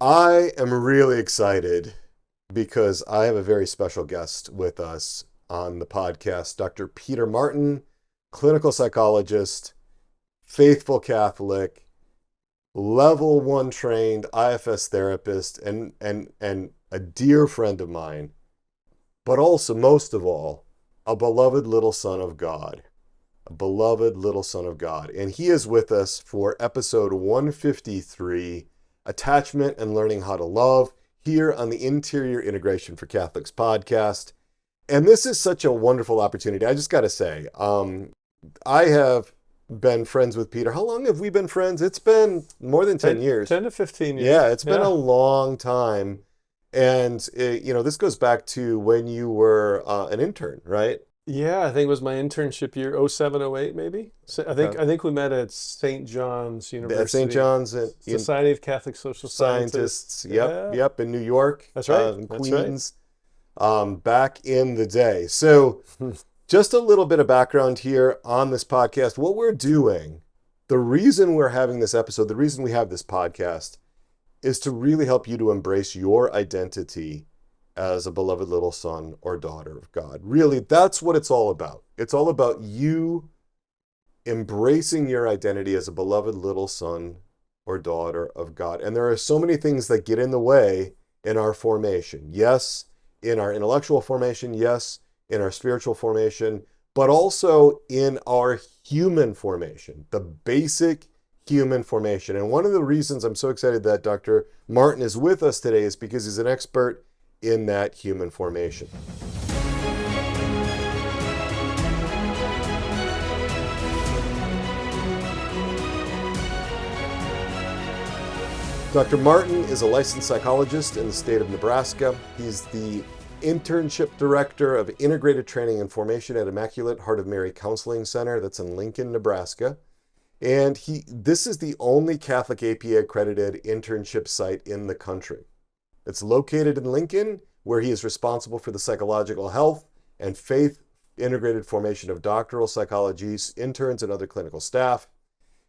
I am really excited because I have a very special guest with us on the podcast, Dr. Peter Martin, clinical psychologist, faithful Catholic, level 1 trained IFS therapist, and a dear friend of mine, but also, most of all, a beloved little son of God. A beloved little son of God. And he is with us for episode 153, Attachment and Learning How to Love, here on the Interior Integration for Catholics podcast. And this is such a wonderful opportunity. I just got to say, I have been friends with Peter. How long have we been friends? It's been more than 10 years. 10 to 15 years. Yeah, it's been a long time. And, this goes back to when you were an intern, right? Yeah, I think it was my internship year, 07, 08 maybe. So I think we met at St. John's University. At St. John's. Society of Catholic Social Scientists. Yep, in New York. That's right. In Queens. Right. Back in the day. So just a little bit of background here on this podcast. What we're doing, the reason we're having this episode, the reason we have this podcast is to really help you to embrace your identity as a beloved little son or daughter of God. Really, that's what it's all about. It's all about you embracing your identity as a beloved little son or daughter of God. And there are so many things that get in the way in our formation. Yes, in our intellectual formation. Yes, in our spiritual formation, but also in our human formation, the basic human formation. And one of the reasons I'm so excited that Dr. Martin is with us today is because he's an expert in that human formation. Dr. Martin is a licensed psychologist in the state of Nebraska. He's the internship director of integrated training and formation at Immaculate Heart of Mary Counseling Center that's in Lincoln, Nebraska. And this is the only Catholic APA accredited internship site in the country. It's located in Lincoln, where he is responsible for the psychological health and faith integrated formation of doctoral psychologists, interns, and other clinical staff.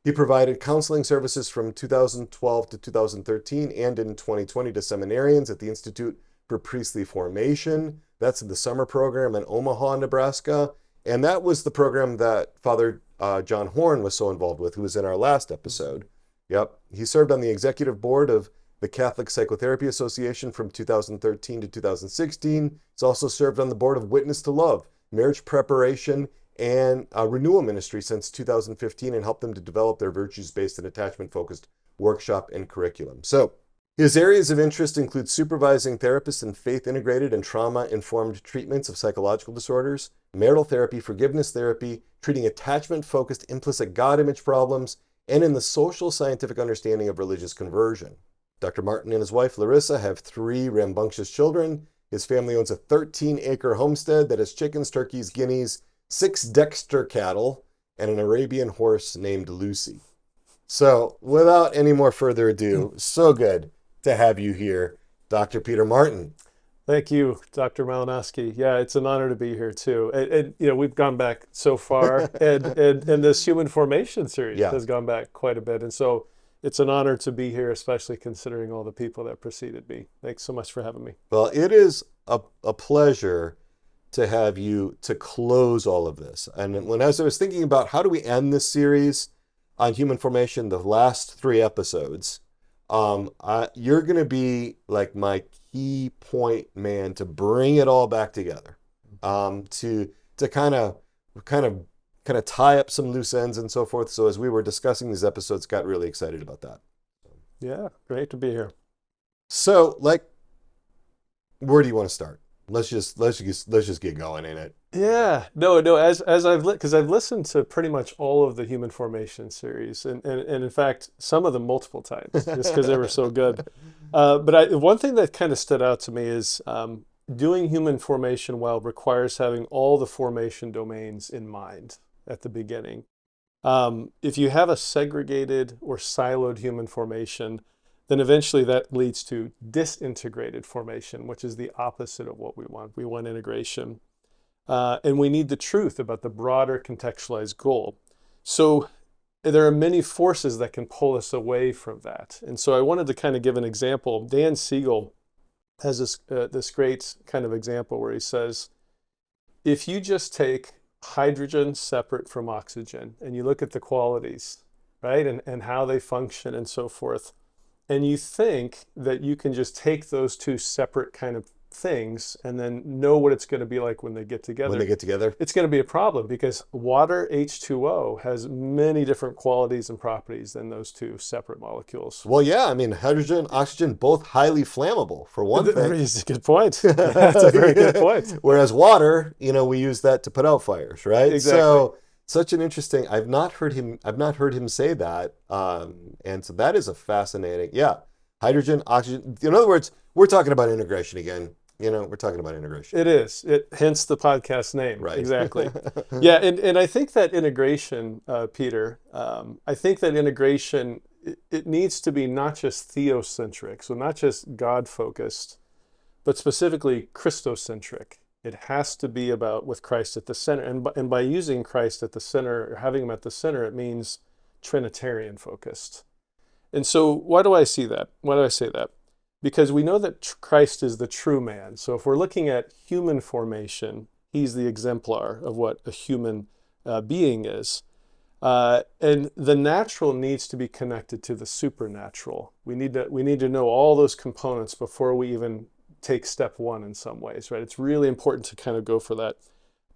He provided counseling services from 2012 to 2013 and in 2020 to seminarians at the Institute for Priestly Formation. That's in the summer program in Omaha, Nebraska. And that was the program that Father John Horn was so involved with, who was in our last episode. Yep. He served on the executive board of the Catholic Psychotherapy Association from 2013 to 2016. He's also served on the board of Witness to Love, marriage preparation, and renewal ministry since 2015 and helped them to develop their virtues-based and attachment-focused workshop and curriculum. So his areas of interest include supervising therapists in faith-integrated and trauma-informed treatments of psychological disorders, marital therapy, forgiveness therapy, treating attachment-focused implicit God image problems, and in the social scientific understanding of religious conversion. Dr. Martin and his wife, Larissa, have 3 rambunctious children. His family owns a 13-acre homestead that has chickens, turkeys, guineas, 6 Dexter cattle, and an Arabian horse named Lucy. So, without any more further ado, so good to have you here, Dr. Peter Martin. Thank you, Dr. Malinowski. Yeah, it's an honor to be here too. And we've gone back so far, and this human formation series has gone back quite a bit. And so it's an honor to be here, especially considering all the people that preceded me. Thanks so much for having me. Well, it is a pleasure to have you to close all of this. And as I was thinking about how do we end this series on human formation, the last 3 episodes, you're going to be like my key point man to bring it all back together, to kind of tie up some loose ends and so forth. So as we were discussing these episodes, got really excited about that. Yeah, great to be here. So, where do you want to start? Let's just get going in it. Yeah, no. As I've because I've listened to pretty much all of the human formation series, and in fact some of them multiple times, just because they were so good. But one thing that kind of stood out to me is doing human formation well requires having all the formation domains in mind at the beginning. If you have a segregated or siloed human formation, then eventually that leads to disintegrated formation, which is the opposite of what we want. We want integration. And we need the truth about the broader contextualized goal. So there are many forces that can pull us away from that. And so I wanted to kind of give an example. Dan Siegel has this great kind of example where he says, if you just take hydrogen separate from oxygen and you look at the qualities, right, and how they function and so forth, and you think that you can just take those two separate kind of things and then know what it's going to be like when they get together. It's going to be a problem because water, H2O, has many different qualities and properties than those two separate molecules. Well, yeah, I mean, hydrogen, oxygen, both highly flammable, for one thing. That's a good point. That's a very good point. Whereas water, we use that to put out fires, right? Exactly. So such an interesting, I've not heard him say that. And so that is a fascinating, hydrogen, oxygen. In other words, we're talking about integration again. We're talking about integration. It is. Hence the podcast name. Right. Exactly. Yeah, and I think that integration, Peter, I think that integration, it needs to be not just theocentric, so not just God-focused, but specifically Christocentric. It has to be about with Christ at the center. And by using Christ at the center, or having him at the center, it means Trinitarian focused. And so why do I see that? Why do I say that? Because we know that Christ is the true man. So if we're looking at human formation, he's the exemplar of what a human being is. And the natural needs to be connected to the supernatural. We need to know all those components before we even take step one in some ways, right? It's really important to kind of go for that.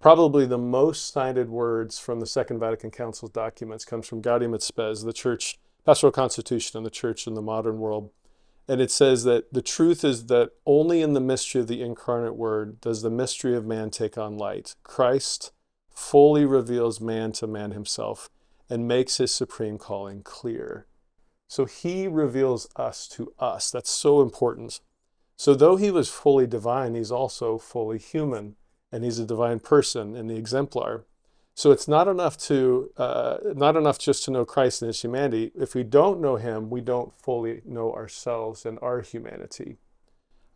Probably the most cited words from the Second Vatican Council's documents comes from Gaudium et Spes, the church, pastoral constitution of the church in the modern world. And it says that the truth is that only in the mystery of the incarnate word does the mystery of man take on light. Christ fully reveals man to man himself and makes his supreme calling clear. So he reveals us to us. That's so important. So though he was fully divine, he's also fully human, and he's a divine person in the exemplar. So it's not enough just to know Christ and his humanity. If we don't know him, we don't fully know ourselves and our humanity.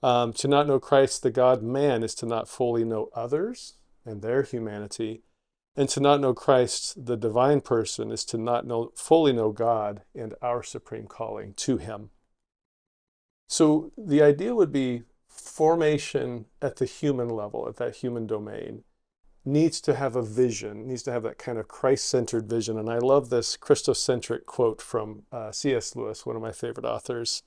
To not know Christ, the God-man, is to not fully know others and their humanity. And to not know Christ, the divine person, is to not fully know God and our supreme calling to him. So the idea would be formation at the human level, at that human domain, needs to have a vision, needs to have that kind of Christ-centered vision. And I love this Christocentric quote from C.S. Lewis, one of my favorite authors.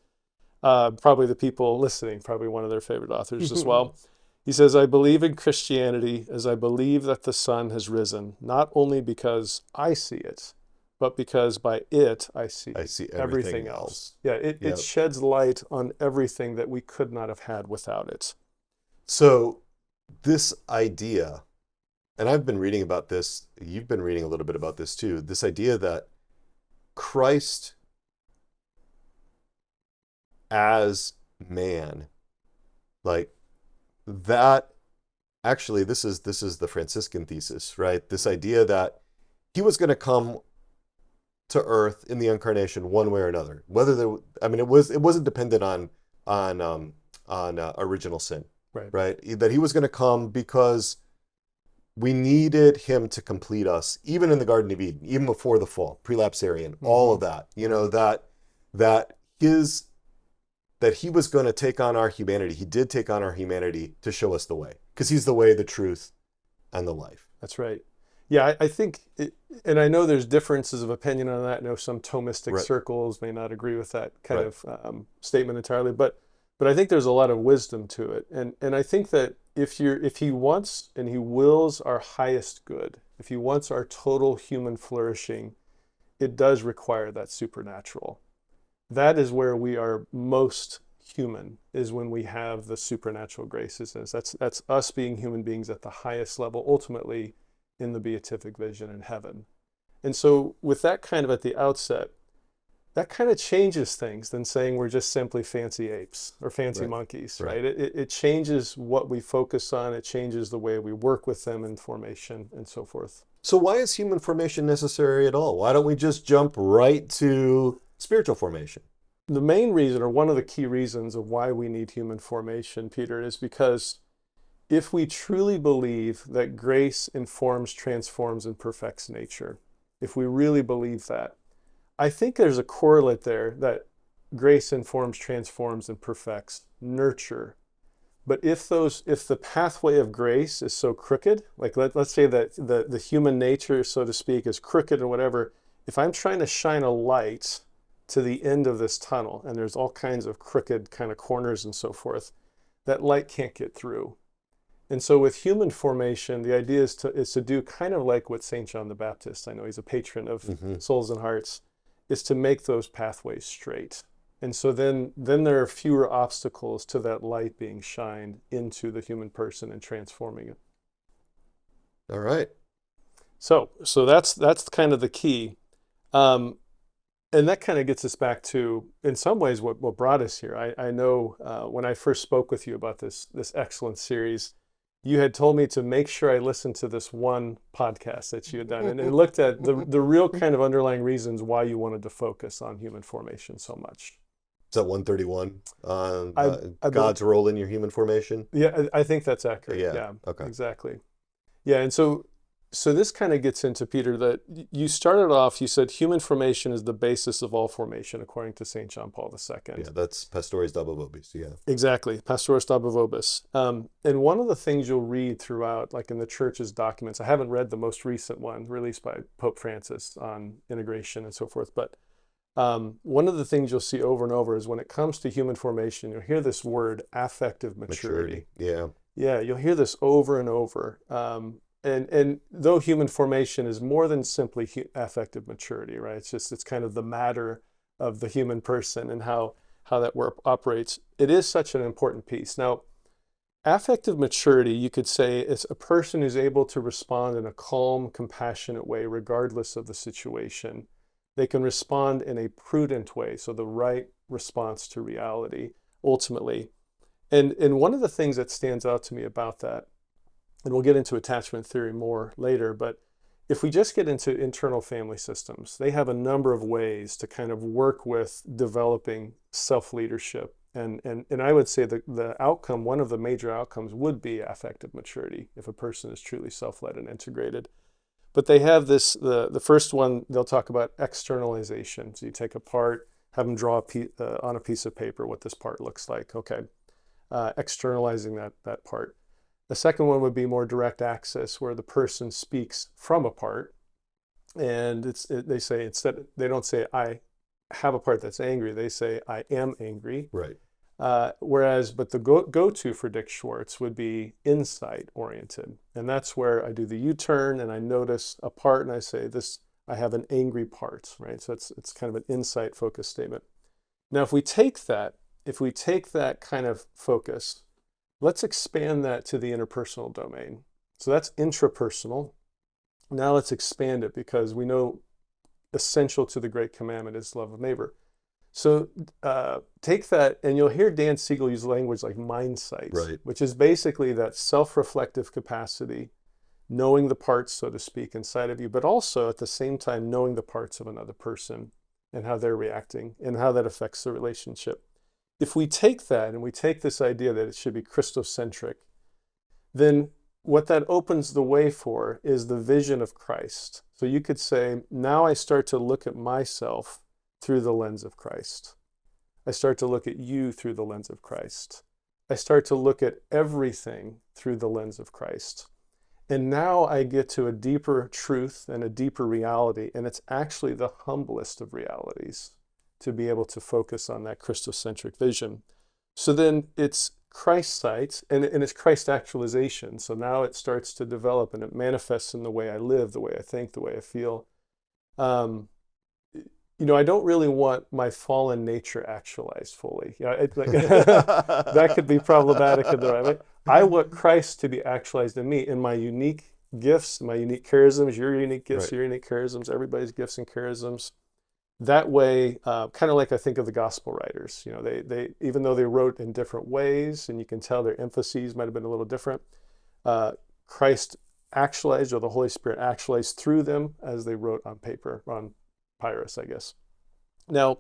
Probably the people listening, probably one of their favorite authors as well. He says, I believe in Christianity as I believe that the sun has risen, not only because I see it, but because by it I see everything else. Yeah, it sheds light on everything that we could not have had without it. So this idea, and I've been reading about this, you've been reading a little bit about this too, this idea that Christ as man, like that, actually this is the Franciscan thesis, right? This idea that he was going to come to earth in the incarnation one way or another. It wasn't dependent on original sin, right? That he was going to come because we needed him to complete us, even in the Garden of Eden, even before the fall, prelapsarian, all of that. That he was going to take on our humanity. He did take on our humanity to show us the way, because he's the way, the truth, and the life. That's right. Yeah, I think, and I know there's differences of opinion on that. I know some Thomistic circles may not agree with that kind of statement entirely, but I think there's a lot of wisdom to it. And I think that if he wants and he wills our highest good, if he wants our total human flourishing, it does require that supernatural. That is where we are most human, is when we have the supernatural graces. That's us being human beings at the highest level, ultimately in the beatific vision in heaven. And so with that kind of at the outset, that kind of changes things than saying we're just simply fancy apes or fancy monkeys, right? It changes what we focus on. It changes the way we work with them in formation and so forth. So why is human formation necessary at all? Why don't we just jump right to spiritual formation? The main reason, or one of the key reasons of why we need human formation, Peter, is because if we truly believe that grace informs, transforms, and perfects nature, if we really believe that, I think there's a correlate there that grace informs, transforms, and perfects nurture. But if the pathway of grace is so crooked, like let's say that the human nature, so to speak, is crooked or whatever, if I'm trying to shine a light to the end of this tunnel and there's all kinds of crooked kind of corners and so forth, that light can't get through. And so with human formation, the idea is to do kind of like what St. John the Baptist, I know he's a patron of souls and hearts, is to make those pathways straight. And so then there are fewer obstacles to that light being shined into the human person and transforming it. All right. So that's kind of the key. And that kind of gets us back to, in some ways, what brought us here. I know when I first spoke with you about this excellent series, you had told me to make sure I listened to this one podcast that you had done and looked at the real kind of underlying reasons why you wanted to focus on human formation so much. Is that 131 on I God's role in your human formation? Yeah, I think that's accurate. Yeah. Okay. Exactly. Yeah, and so this kind of gets into, Peter, that you started off, you said human formation is the basis of all formation, according to St. John Paul II. Yeah, that's Pastores Dabo Vobis, yeah. Exactly, Pastoris Dabo Vobis. And one of the things you'll read throughout, like in the church's documents, I haven't read the most recent one released by Pope Francis on integration and so forth, but one of the things you'll see over and over is when it comes to human formation, you'll hear this word, affective maturity. Yeah. Yeah, you'll hear this over and over. And though human formation is more than simply affective maturity, right? It's kind of the matter of the human person and how that work operates. It is such an important piece. Now, affective maturity, you could say, is a person who's able to respond in a calm, compassionate way, regardless of the situation. They can respond in a prudent way, so the right response to reality, ultimately. And one of the things that stands out to me about that, and we'll get into attachment theory more later, but if we just get into internal family systems, they have a number of ways to kind of work with developing self-leadership. And I would say the outcome, one of the major outcomes would be affective maturity if a person is truly self-led and integrated. But they have this, the first one, they'll talk about externalization. So you take a part, have them draw on a piece of paper what this part looks like. Okay, externalizing that part. The second one would be more direct access, where the person speaks from a part, and they say, instead, they don't say I have a part that's angry. They say I am angry. Right. But the go-to for Dick Schwartz would be insight oriented, and that's where I do the U-turn and I notice a part and I say I have an angry part, right? So it's kind of an insight focused statement. Now, if we take that kind of focus, let's expand that to the interpersonal domain. So that's intrapersonal. Now let's expand it, because we know essential to the great commandment is love of neighbor. So take that, and you'll hear Dan Siegel use language like mind sight, right, which is basically that self-reflective capacity, knowing the parts, so to speak, inside of you, but also at the same time knowing the parts of another person and how they're reacting and how that affects the relationship. If we take that and we take this idea that it should be Christocentric, then what that opens the way for is the vision of Christ. So you could say, now I start to look at myself through the lens of Christ. I start to look at you through the lens of Christ. I start to look at everything through the lens of Christ. And now I get to a deeper truth and a deeper reality, and it's actually the humblest of realities to be able to focus on that Christocentric vision. So then it's Christ sight, and it's Christ actualization. So now it starts to develop and it manifests in the way I live, the way I think, the way I feel. I don't really want my fallen nature actualized fully. That could be problematic in the right way. I want Christ to be actualized in me, in my unique gifts, my unique charisms, your unique gifts, right, your unique charisms, everybody's gifts and charisms. That way, kind of like I think of the gospel writers, they even though they wrote in different ways, and you can tell their emphases might have been a little different, Christ actualized, or the Holy Spirit actualized through them as they wrote on paper, on papyrus, I guess. Now,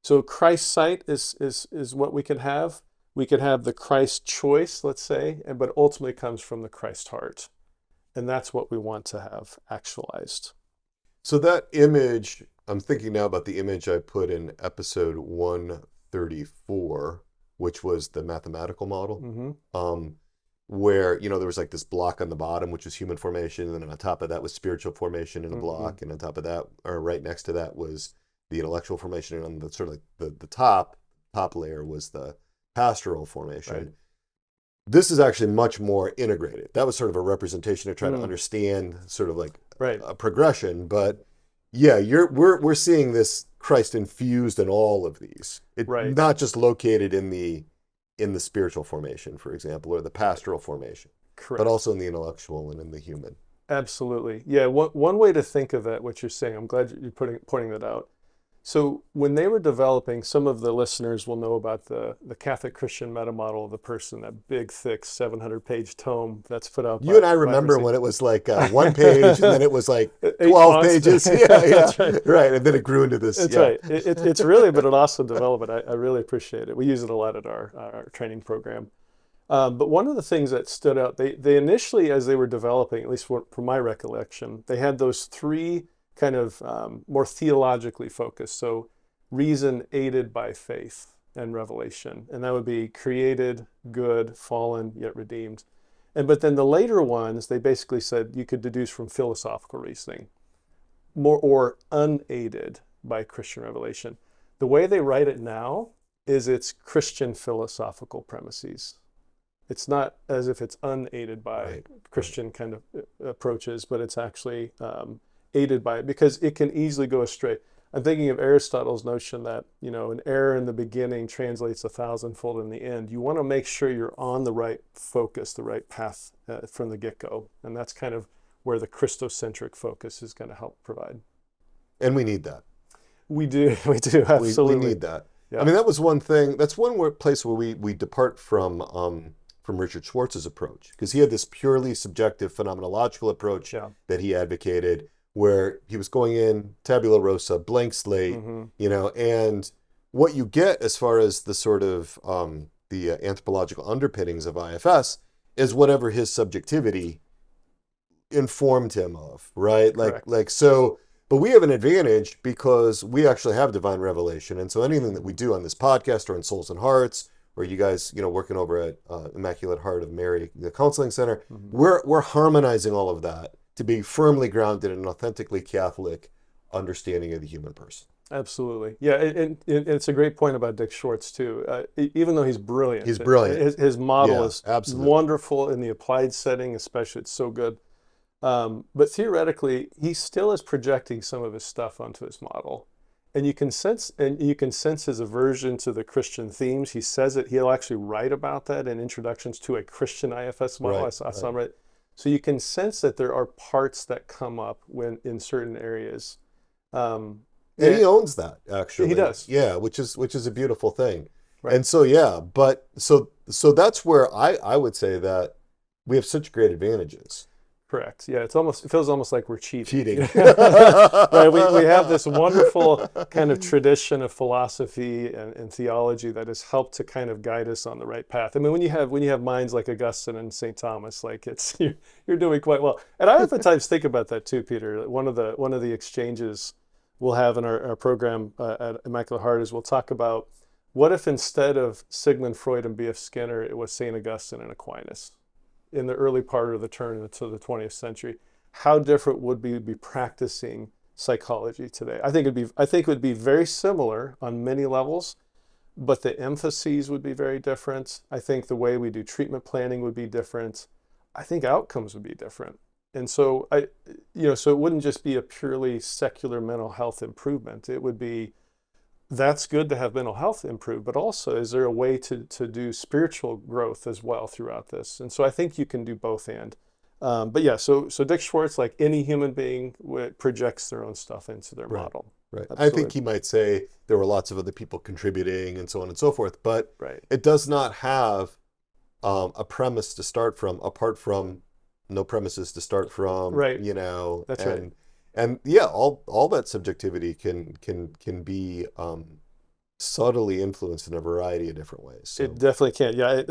so Christ sight is what we can have. We could have the Christ choice, let's say, but ultimately comes from the Christ heart. And that's what we want to have actualized. So that image I'm thinking now about the image I put in episode 134, which was the mathematical model. Where, you know, there was like this block on the bottom, which was human formation, and then on top of that was spiritual formation in a block, and on top of that, or right next to that, was the intellectual formation, and on the sort of like the top layer was the pastoral formation. Right. This is actually much more integrated. That was sort of a representation to try to understand sort of like a progression, but yeah, we're seeing this Christ infused in all of these. Not just located in the spiritual formation, for example, or the pastoral formation, but also in the intellectual and in the human. Absolutely. Yeah, one way to think of that, what you're saying, I'm glad you're pointing that out. So when they were developing, some of the listeners will know about the Catholic Christian meta model of the person, that big, thick 700-page tome that's put out. You and I remember when it was like 1 page, and then it was like 12 pages. Yeah, That's right. And then it grew into this. That's right. It's really been an awesome development. I really appreciate it. We use it a lot at our training program. But one of the things that stood out, they initially, as they were developing, at least from my recollection, they had those 3 kind of more theologically focused. So reason aided by faith and revelation. And that would be created, good, fallen, yet redeemed. But then the later ones, they basically said you could deduce from philosophical reasoning, more or unaided by Christian revelation. The way they write it now is it's Christian philosophical premises. It's not as if it's unaided by Christian kind of approaches, but it's actually aided by it, because it can easily go astray. I'm thinking of Aristotle's notion that, you know, an error in the beginning translates 1,000-fold in the end. You want to make sure you're on the right focus, the right path from the get-go. And that's kind of where the Christocentric focus is going to help provide. And we need that. We do, absolutely. We need that. Yeah. I mean, that was one thing, that's one place where we depart from Richard Schwartz's approach, because he had this purely subjective phenomenological approach that he advocated, where he was going in tabula rasa, blank slate, you know, and what you get as far as the sort of the anthropological underpinnings of IFS is whatever his subjectivity informed him of, right? Like so, but we have an advantage because we actually have divine revelation, and so anything that we do on this podcast or in Souls and Hearts, or you guys, you know, working over at Immaculate Heart of Mary, the Counseling Center, we're harmonizing all of that to be firmly grounded in an authentically Catholic understanding of the human person. Absolutely. Yeah, and it's a great point about Dick Schwartz, too. Even though he's brilliant. His model is wonderful in the applied setting, especially. It's so good. But theoretically, he still is projecting some of his stuff onto his model. And you can sense his aversion to the Christian themes. He says it. He'll actually write about that in introductions to a Christian IFS model. I saw him write. So you can sense that there are parts that come up when in certain areas. And he owns that, actually. He does. Yeah, which is a beautiful thing. Right. And so but so that's where I would say that we have such great advantages. Correct. Yeah, it feels almost like we're cheating. Right. We have this wonderful kind of tradition of philosophy and theology that has helped to kind of guide us on the right path. I mean, when you have minds like Augustine and St. Thomas, like you're doing quite well. And I oftentimes think about that too, Peter. One of the exchanges we'll have in our program at Immaculate Heart is we'll talk about what if instead of Sigmund Freud and B.F. Skinner, it was St. Augustine and Aquinas in the early part of the turn into the 20th century. How different would we be practicing psychology today? I think it would be very similar on many levels, but the emphases would be very different. I think the way we do treatment planning would be different. I think outcomes would be different. And so so it wouldn't just be a purely secular mental health improvement. It would be, that's good to have mental health improved, but also is there a way to do spiritual growth as well throughout this? And so I think you can do both and. But yeah, so Dick Schwartz, like any human being, projects their own stuff into their model. Right. Absolutely. I think he might say there were lots of other people contributing and so on and so forth, but it does not have a premise to start from, apart from no premises to start from. Right. You know. That's right. And yeah, all that subjectivity can be subtly influenced in a variety of different ways. So. It definitely can. Yeah,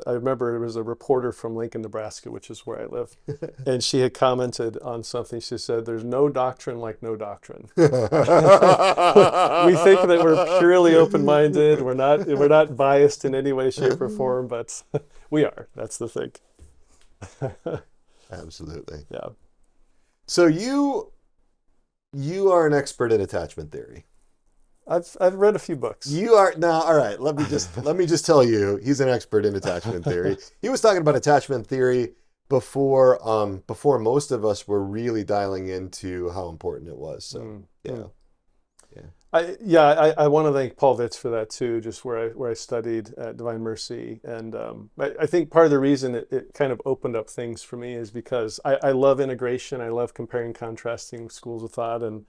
I remember there was a reporter from Lincoln, Nebraska, which is where I live, and she had commented on something. She said, "There's no doctrine like no doctrine." We think that we're purely open-minded. We're not biased in any way, shape, or form, but we are. That's the thing. Absolutely. Yeah. So you are an expert in attachment theory. I've read a few books. You are now, all right. Let me just tell you, he's an expert in attachment theory. He was talking about attachment theory before most of us were really dialing into how important it was. So I want to thank Paul Vitz for that too, just where I studied at Divine Mercy, and I think part of the reason it kind of opened up things for me is because I love integration. I love comparing, contrasting schools of thought, and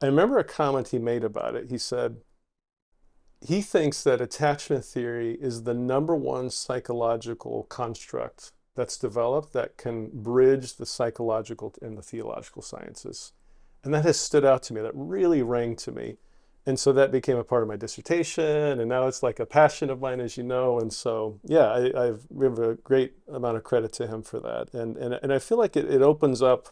I remember a comment he made about it. He said he thinks that attachment theory is the number one psychological construct that's developed that can bridge the psychological and the theological sciences. And that has stood out to me. That really rang to me. And so that became a part of my dissertation, and now it's like a passion of mine, as you know. And so, yeah, I give a great amount of credit to him for that. And I feel like it opens up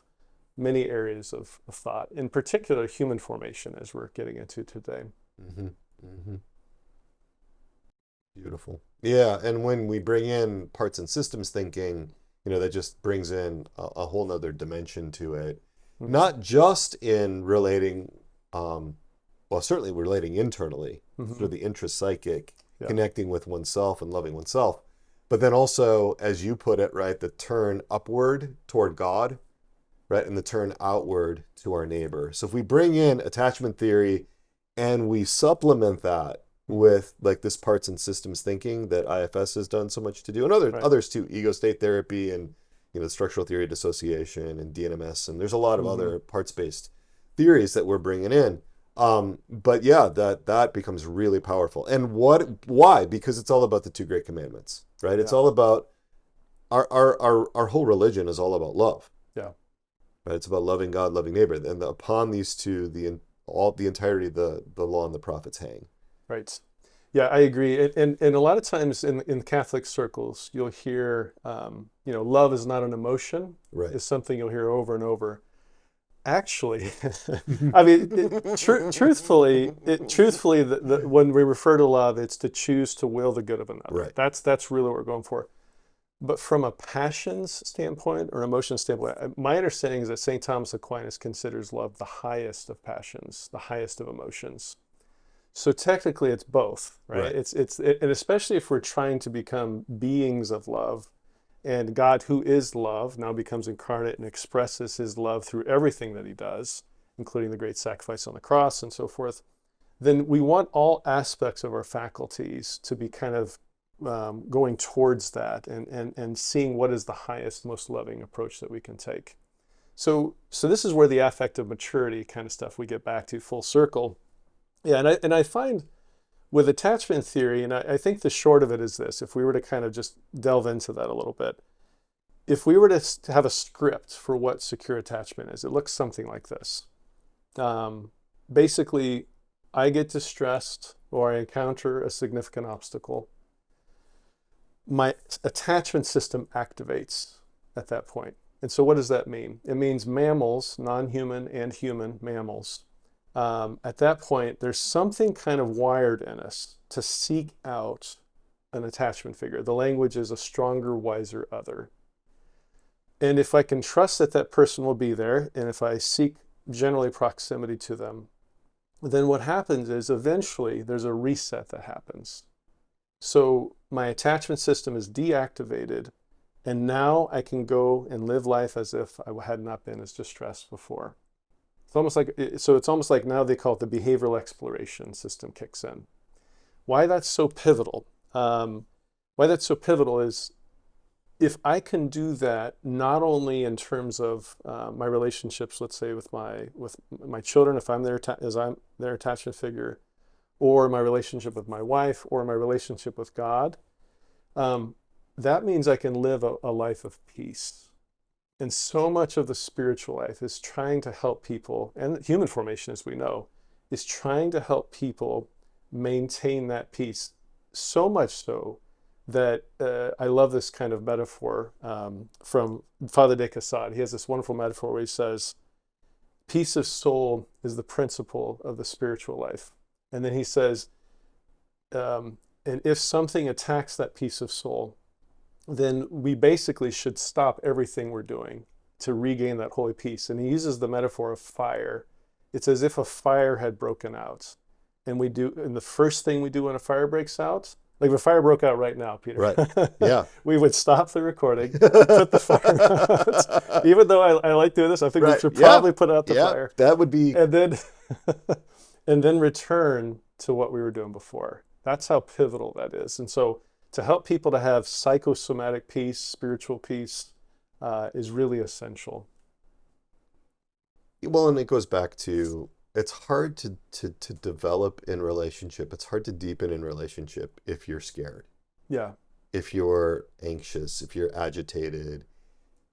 many areas of thought, in particular human formation, as we're getting into today. Mm-hmm. Mm-hmm. Beautiful. Yeah, and when we bring in parts and systems thinking, that just brings in a whole nother dimension to it. Mm-hmm. Not just in relating, certainly relating internally, mm-hmm. through the intrapsychic, connecting with oneself and loving oneself, but then also, as you put it, right, the turn upward toward God, right, and the turn outward to our neighbor. So if we bring in attachment theory and we supplement that with like this parts and systems thinking that IFS has done so much to do, and others too, ego state therapy and structural theory of dissociation and DNMS, and there's a lot of mm-hmm. other parts-based theories that we're bringing in. But yeah, that becomes really powerful. And why? Because it's all about the two great commandments, right? It's all about our whole religion is all about love. Yeah. Right? It's about loving God, loving neighbor. And upon these two, the entirety of the law and the prophets hang. Right. Yeah, I agree. And a lot of times in Catholic circles, you'll hear, love is not an emotion. Right. It's something you'll hear over and over. Actually, I mean, truthfully, when we refer to love, it's to choose to will the good of another. Right. That's really what we're going for. But from a passions standpoint or emotion standpoint, my understanding is that St. Thomas Aquinas considers love the highest of passions, the highest of emotions. So technically, it's both, right? And especially if we're trying to become beings of love, and God, who is love, now becomes incarnate and expresses his love through everything that he does, including the great sacrifice on the cross and so forth, then we want all aspects of our faculties to be kind of going towards that and seeing what is the highest, most loving approach that we can take. So this is where the affective maturity kind of stuff we get back to full circle. Yeah, and I find with attachment theory, and I think the short of it is this, if we were to kind of just delve into that a little bit, if we were to have a script for what secure attachment is, it looks something like this. Basically, I get distressed or I encounter a significant obstacle. My attachment system activates at that point. And so what does that mean? It means mammals, non-human and human mammals, at that point, there's something kind of wired in us to seek out an attachment figure. The language is a stronger, wiser other. And if I can trust that that person will be there, and if I seek generally proximity to them, then what happens is eventually there's a reset that happens. So my attachment system is deactivated, and now I can go and live life as if I had not been as distressed before. It's almost like now they call it the behavioral exploration system kicks in. Why that's so pivotal? Is if I can do that not only in terms of my relationships, let's say with my children, if I'm their attachment figure, or my relationship with my wife, or my relationship with God, that means I can live a life of peace. And so much of the spiritual life is trying to help people, and human formation, as we know, is trying to help people maintain that peace. So much so that I love this kind of metaphor from Father de Caussade. He has this wonderful metaphor where he says, peace of soul is the principle of the spiritual life. And then he says, and if something attacks that peace of soul, then we basically should stop everything we're doing to regain that holy peace. And he uses the metaphor of fire. It's as if a fire had broken out. And the first thing we do when a fire breaks out, like if a fire broke out right now, Peter, Right. Yeah. we would stop the recording, put the fire out. Even though I like doing this, I think we should probably put out the fire. That would be. And then, and then return to what we were doing before. That's how pivotal that is. And so to help people to have psychosomatic peace, spiritual peace, is really essential. Well, and it goes back to, it's hard to develop in relationship. It's hard to deepen in relationship if you're scared. Yeah. If you're anxious, if you're agitated.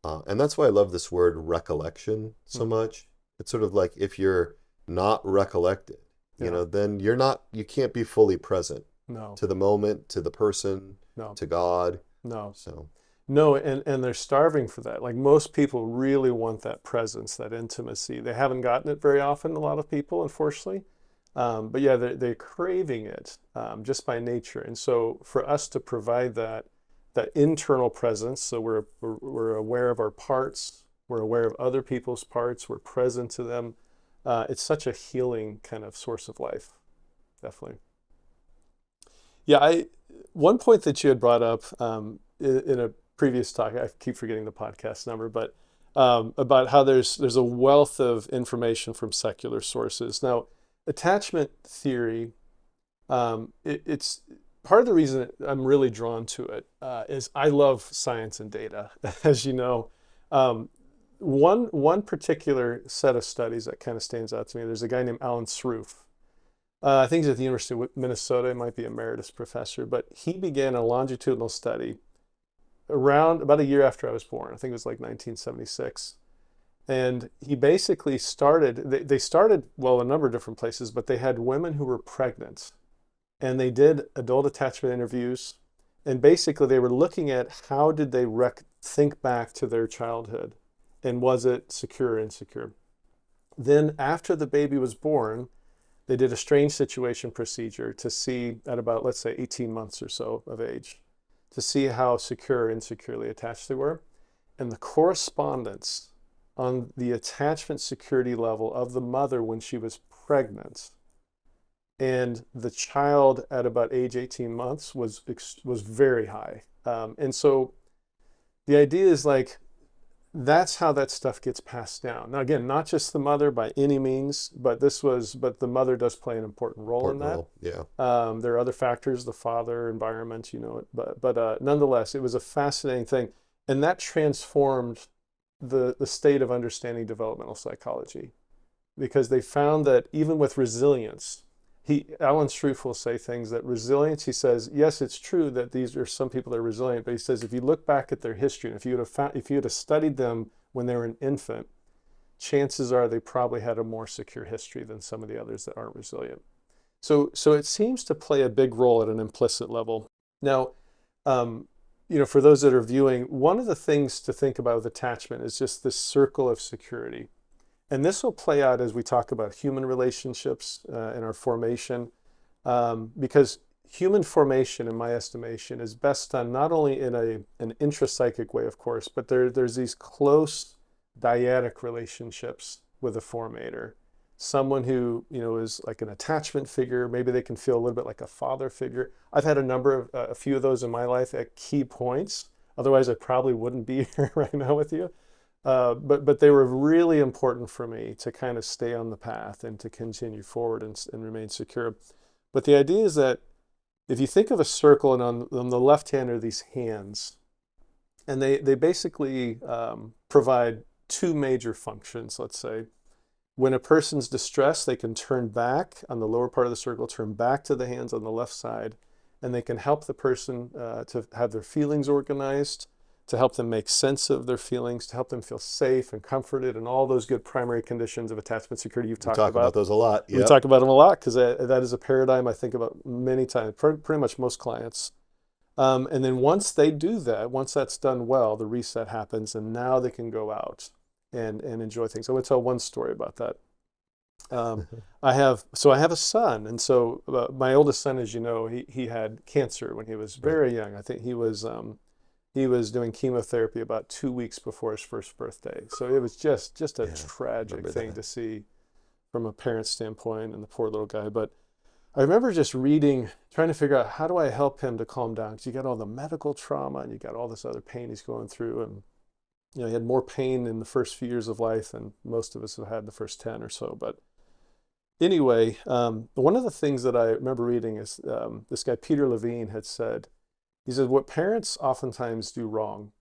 And that's why I love this word recollection so much. It's sort of like if you're not recollected, you know, then you can't be fully present. No. To the moment, to the person, to God. No. So. No, and they're starving for that. Like most people really want that presence, that intimacy. They haven't gotten it very often, a lot of people, unfortunately. But yeah, they're craving it just by nature. And so for us to provide that internal presence, so we're aware of our parts, we're aware of other people's parts, we're present to them. It's such a healing kind of source of life, definitely. Yeah, one point that you had brought up in a previous talk, I keep forgetting the podcast number, but about how there's a wealth of information from secular sources. Now, attachment theory, it's part of the reason I'm really drawn to it is I love science and data, as you know. One particular set of studies that kind of stands out to me, there's a guy named Alan Sroufe. I think he's at the University of Minnesota, he might be emeritus professor, but he began a longitudinal study around about a year after I was born. I think it was like 1976. And he basically they started, well, a number of different places, but they had women who were pregnant and they did adult attachment interviews. And basically they were looking at how did they think back to their childhood and was it secure or insecure. Then after the baby was born, they did a strange situation procedure to see at about, let's say, 18 months or so of age, to see how secure or insecurely attached they were. And the correspondence on the attachment security level of the mother when she was pregnant and the child at about age 18 months was very high. And so the idea is like, that's how that stuff gets passed down. Now, again, not just the mother by any means, but the mother does play an important role in that. Yeah. There are other factors, the father, environment, you know, but nonetheless, it was a fascinating thing. And that transformed the state of understanding developmental psychology, because they found that even with resilience, Alan Sroufe will say things that resilience, he says, yes, it's true that these are some people that are resilient, but he says if you look back at their history, and if you would have studied them when they were an infant, chances are they probably had a more secure history than some of the others that aren't resilient. So it seems to play a big role at an implicit level. Now, you know, for those that are viewing, one of the things to think about with attachment is just this circle of security. And this will play out as we talk about human relationships and our formation, because human formation, in my estimation, is best done not only in an intrapsychic way, of course, but there's these close dyadic relationships with a formator. Someone who, you know, is like an attachment figure. Maybe they can feel a little bit like a father figure. I've had a few of those in my life at key points. Otherwise, I probably wouldn't be here right now with you. But they were really important for me to kind of stay on the path and to continue forward and remain secure. But the idea is that if you think of a circle, and on the left hand are these hands, and they basically provide two major functions, let's say. When a person's distressed, they can turn back on the lower part of the circle, turn back to the hands on the left side, and they can help the person to have their feelings organized. to help them make sense of their feelings, to help them feel safe and comforted, and all those good primary conditions of attachment security you've We talked talk about. about those a lot. We Yep. talk about them a lot because that is a paradigm I think about many times, pretty much most clients. And then once they do that, once that's done well, the reset happens, and now they can go out and enjoy things. I want to tell one story about that. I have a son, and so my oldest son, as you know, he had cancer when he was very young. I think he was doing chemotherapy about 2 weeks before his first birthday. So it was just a tragic thing to see from a parent's standpoint, and the poor little guy. But I remember just reading, trying to figure out how do I help him to calm down, because you got all the medical trauma and you got all this other pain he's going through, and he had more pain in the first few years of life than most of us have had the first 10 or so. But anyway, one of the things that I remember reading is this guy Peter Levine had said, he said, what parents oftentimes do wrong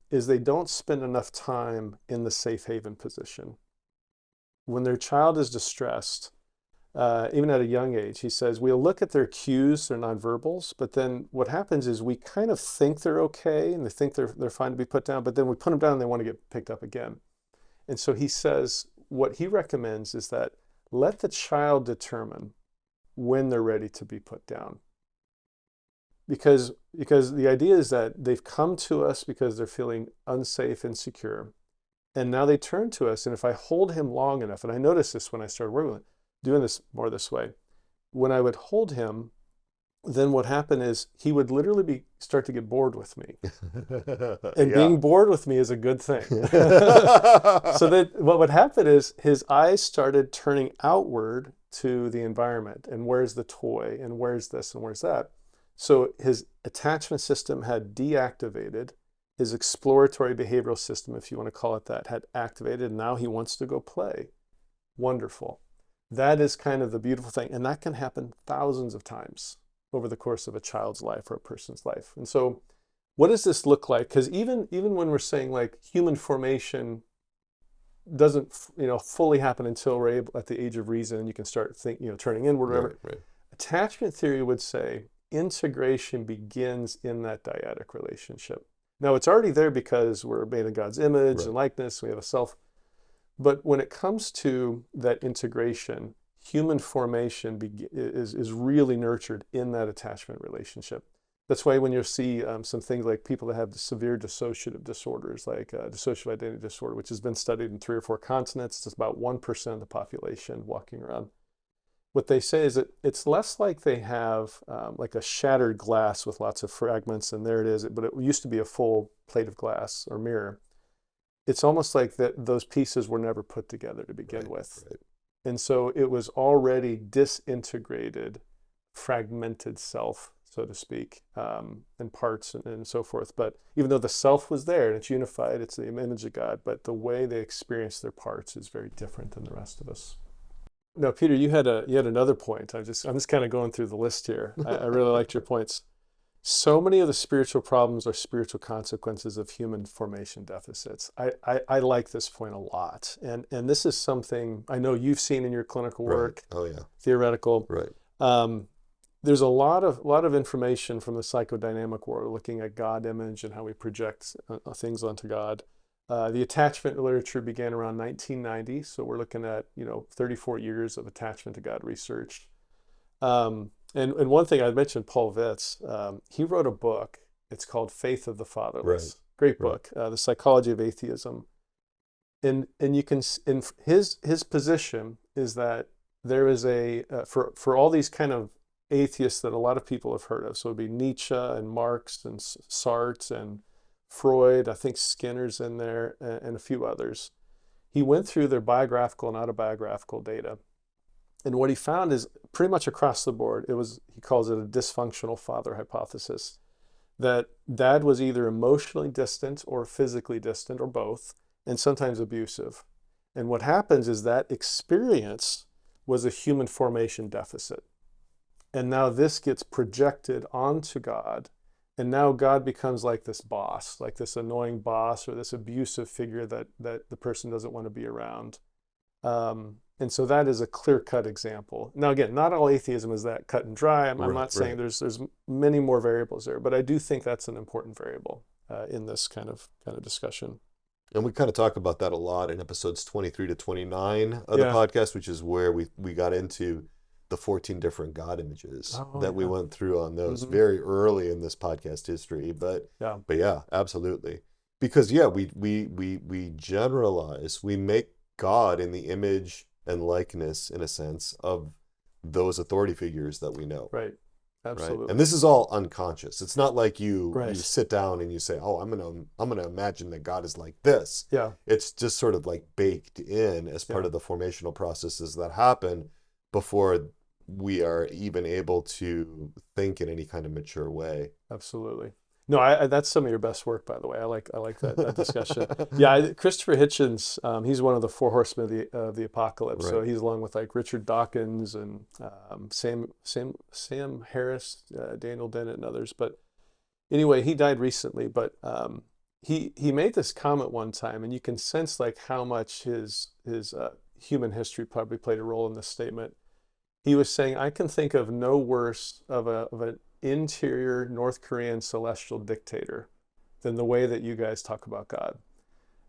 is they don't spend enough time in the safe haven position. When their child is distressed, even at a young age, he says, we'll look at their cues, their nonverbals, but then what happens is we kind of think they're okay and they think they're fine to be put down, but then we put them down and they want to get picked up again. And so he says, what he recommends is that let the child determine when they're ready to be put down. Because the idea is that they've come to us because they're feeling unsafe, insecure, and now they turn to us. And if I hold him long enough, and I noticed this when I started working with him, doing this more this way, when I would hold him, then what happened is he would literally start to get bored with me. And being bored with me is a good thing. So that what would happen is his eyes started turning outward to the environment, and where's the toy, and where's this, and where's that. So his attachment system had deactivated, his exploratory behavioral system, if you want to call it that, had activated, and now he wants to go play. Wonderful. That is kind of the beautiful thing, and that can happen thousands of times over the course of a child's life or a person's life. And so what does this look like? Because even when we're saying like human formation doesn't fully happen until we're able, at the age of reason, and you can start turning inward, whatever. Right. Attachment theory would say integration begins in that dyadic relationship. Now it's already there because we're made in God's image and likeness, we have a self. But when it comes to that integration, human formation is really nurtured in that attachment relationship. That's why when you see some things like people that have severe dissociative disorders, like dissociative identity disorder, which has been studied in 3 or 4 continents, it's about 1% of the population walking around. What they say is that it's less like they have like a shattered glass with lots of fragments, and there it is, but it used to be a full plate of glass or mirror. It's almost like that those pieces were never put together to begin with. Right. And so it was already disintegrated, fragmented self, so to speak, and parts and so forth. But even though the self was there and it's unified, it's the image of God, but the way they experience their parts is very different than the rest of us. Now, Peter, you had another point. I'm just kind of going through the list here. I really liked your points. So many of the spiritual problems are spiritual consequences of human formation deficits. I like this point a lot. And this is something I know you've seen in your clinical work. Right. Oh, yeah. Theoretical. Right. There's a lot of information from the psychodynamic world looking at God image and how we project things onto God. The attachment literature began around 1990. So we're looking at, 34 years of attachment to God research. And one thing I mentioned, Paul Vitz, he wrote a book. It's called Faith of the Fatherless. Right. Great book, The Psychology of Atheism. And you can, in his position is that there is for all these kind of atheists that a lot of people have heard of. So it'd be Nietzsche and Marx and Sartre and Freud. I think Skinner's in there and a few others. He went through their biographical and autobiographical data. And what he found is pretty much across the board, he calls it a dysfunctional father hypothesis, that dad was either emotionally distant or physically distant or both, and sometimes abusive. And what happens is that experience was a human formation deficit. And now this gets projected onto God, and now God becomes like this boss, like this annoying boss or this abusive figure that the person doesn't want to be around. And so that is a clear-cut example. Now, again, not all atheism is that cut and dry. I'm not saying there's many more variables there, but I do think that's an important variable. in this kind of discussion. And we kind of talk about that a lot in episodes 23 to 29 of the Yeah. podcast, which is where we got into the 14 different God images that we went through on those very early in this podcast history. But yeah, absolutely. Because we generalize, we make God in the image and likeness, in a sense, of those authority figures that we know. Right. Absolutely. Right? And this is all unconscious. It's not like you Right. sit down and you say, "Oh, I'm gonna imagine that God is like this." Yeah. It's just sort of like baked in as part of the formational processes that happen before we are even able to think in any kind of mature way. Absolutely. No, I that's some of your best work, by the way. I like that discussion. Yeah, Christopher Hitchens, he's one of the four horsemen of the apocalypse. Right. So he's along with like Richard Dawkins and Sam Harris, Daniel Dennett, and others. But anyway, he died recently. But he made this comment one time, and you can sense like how much his human history probably played a role in this statement. He was saying, "I can think of no worse of an interior North Korean celestial dictator than the way that you guys talk about God."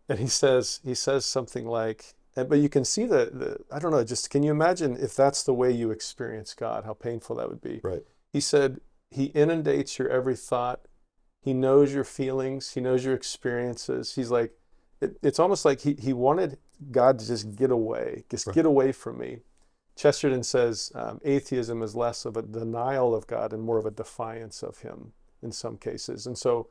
And he says something like, but you can see the I don't know, just can you imagine if that's the way you experience God, how painful that would be. Right. He said, he inundates your every thought. He knows your feelings. He knows your experiences. He's like, it's almost like he wanted God to just get away, get away from me. Chesterton says atheism is less of a denial of God and more of a defiance of him in some cases. And so,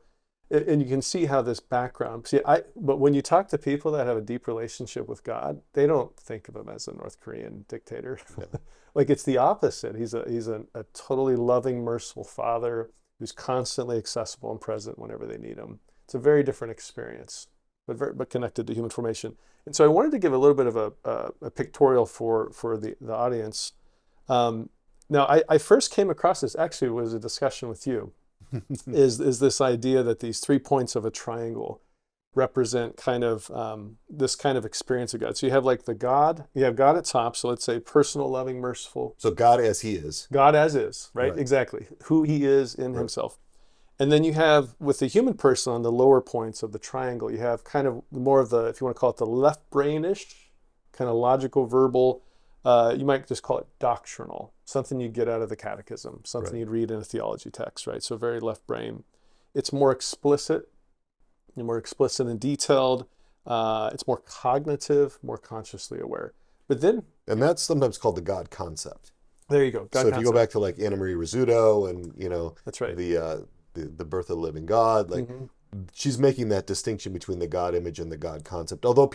and you can see how this background, but when you talk to people that have a deep relationship with God, they don't think of him as a North Korean dictator. No. Like it's the opposite. He's a totally loving, merciful father who's constantly accessible and present whenever they need him. It's a very different experience, but connected to human formation. And so I wanted to give a little bit of a pictorial for the audience. Now, I first came across this, actually, was a discussion with you, is this idea that these 3 points of a triangle represent kind of this kind of experience of God. So you have like you have God at top, so let's say personal, loving, merciful. So God as he is. God as is, right? Exactly. Who he is in himself. And then you have, with the human person on the lower points of the triangle, you have kind of more of the, if you want to call it the left brainish, kind of logical, verbal, you might just call it doctrinal, something you get out of the catechism, something you'd read in a theology text, right? So very left brain. It's more explicit, and detailed. It's more cognitive, more consciously aware. But then... And that's sometimes called the God concept. There you go. So if you go back to like Anna Marie Rizzuto and, that's right. The birth of the living God, like she's making that distinction between the God image and the God concept. Although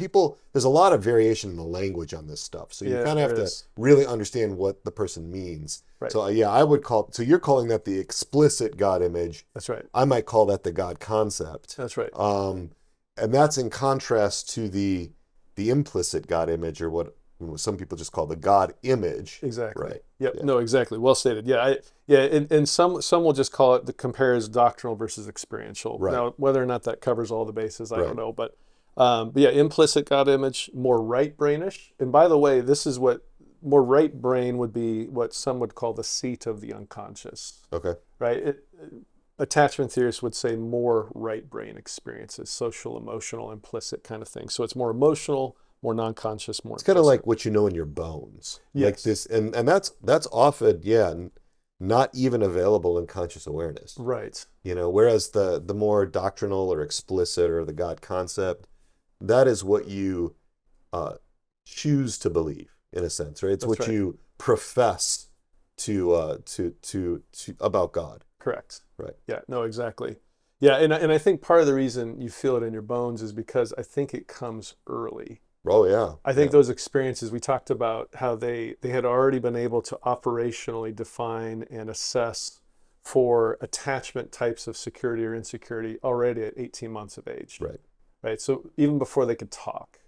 there's a lot of variation in the language on this stuff. So you kind of have to really understand what the person means. Right. So I would so you're calling that the explicit God image. That's right. I might call that the God concept. That's right. And that's in contrast to the implicit God image, or what some people just call the God image. Exactly. Right. Yep. Yeah. No, exactly. Well stated. Yeah. And some will just call it compares doctrinal versus experiential. Right. Now, whether or not that covers all the bases, I don't know. But yeah, implicit God image, more right brainish. And by the way, this is what more right brain would be what some would call the seat of the unconscious. Okay. Right. Attachment theorists would say more right brain experiences, social, emotional, implicit kind of thing. So it's more emotional, more non-conscious, more. It's kind of like what you know in your bones. Yes. Like this, and that's often, not even available in conscious awareness. Right. Whereas the more doctrinal or explicit or the God concept, that is what you choose to believe, in a sense, right? It's what you profess to about God. Correct. Right. Yeah. No, exactly. Yeah, and I think part of the reason you feel it in your bones is because I think it comes early. Oh, yeah. I think those experiences, we talked about how they had already been able to operationally define and assess for attachment types of security or insecurity already at 18 months of age. Right. Right. So even before they could talk.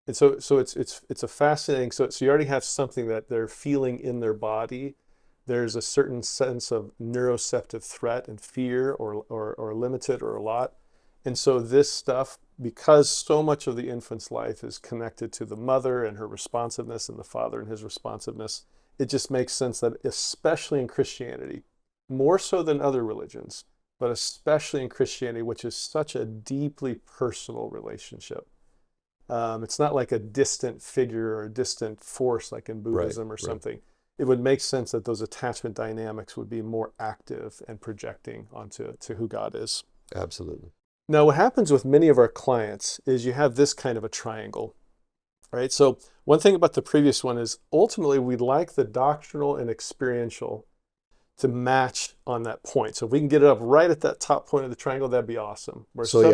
And so it's a fascinating, so you already have something that they're feeling in their body. There's a certain sense of neuroceptive threat and fear or limited or a lot. And so this stuff, because so much of the infant's life is connected to the mother and her responsiveness and the father and his responsiveness, it just makes sense that especially in Christianity, more so than other religions, but especially in Christianity, which is such a deeply personal relationship. It's not like a distant figure or a distant force like in Buddhism or something. It would make sense that those attachment dynamics would be more active and projecting onto who God is. Absolutely. Now, what happens with many of our clients is you have this kind of a triangle, right? So one thing about the previous one is ultimately we like the doctrinal and experiential to match on that point. So if we can get it up right at that top point of the triangle, that'd be awesome. Where So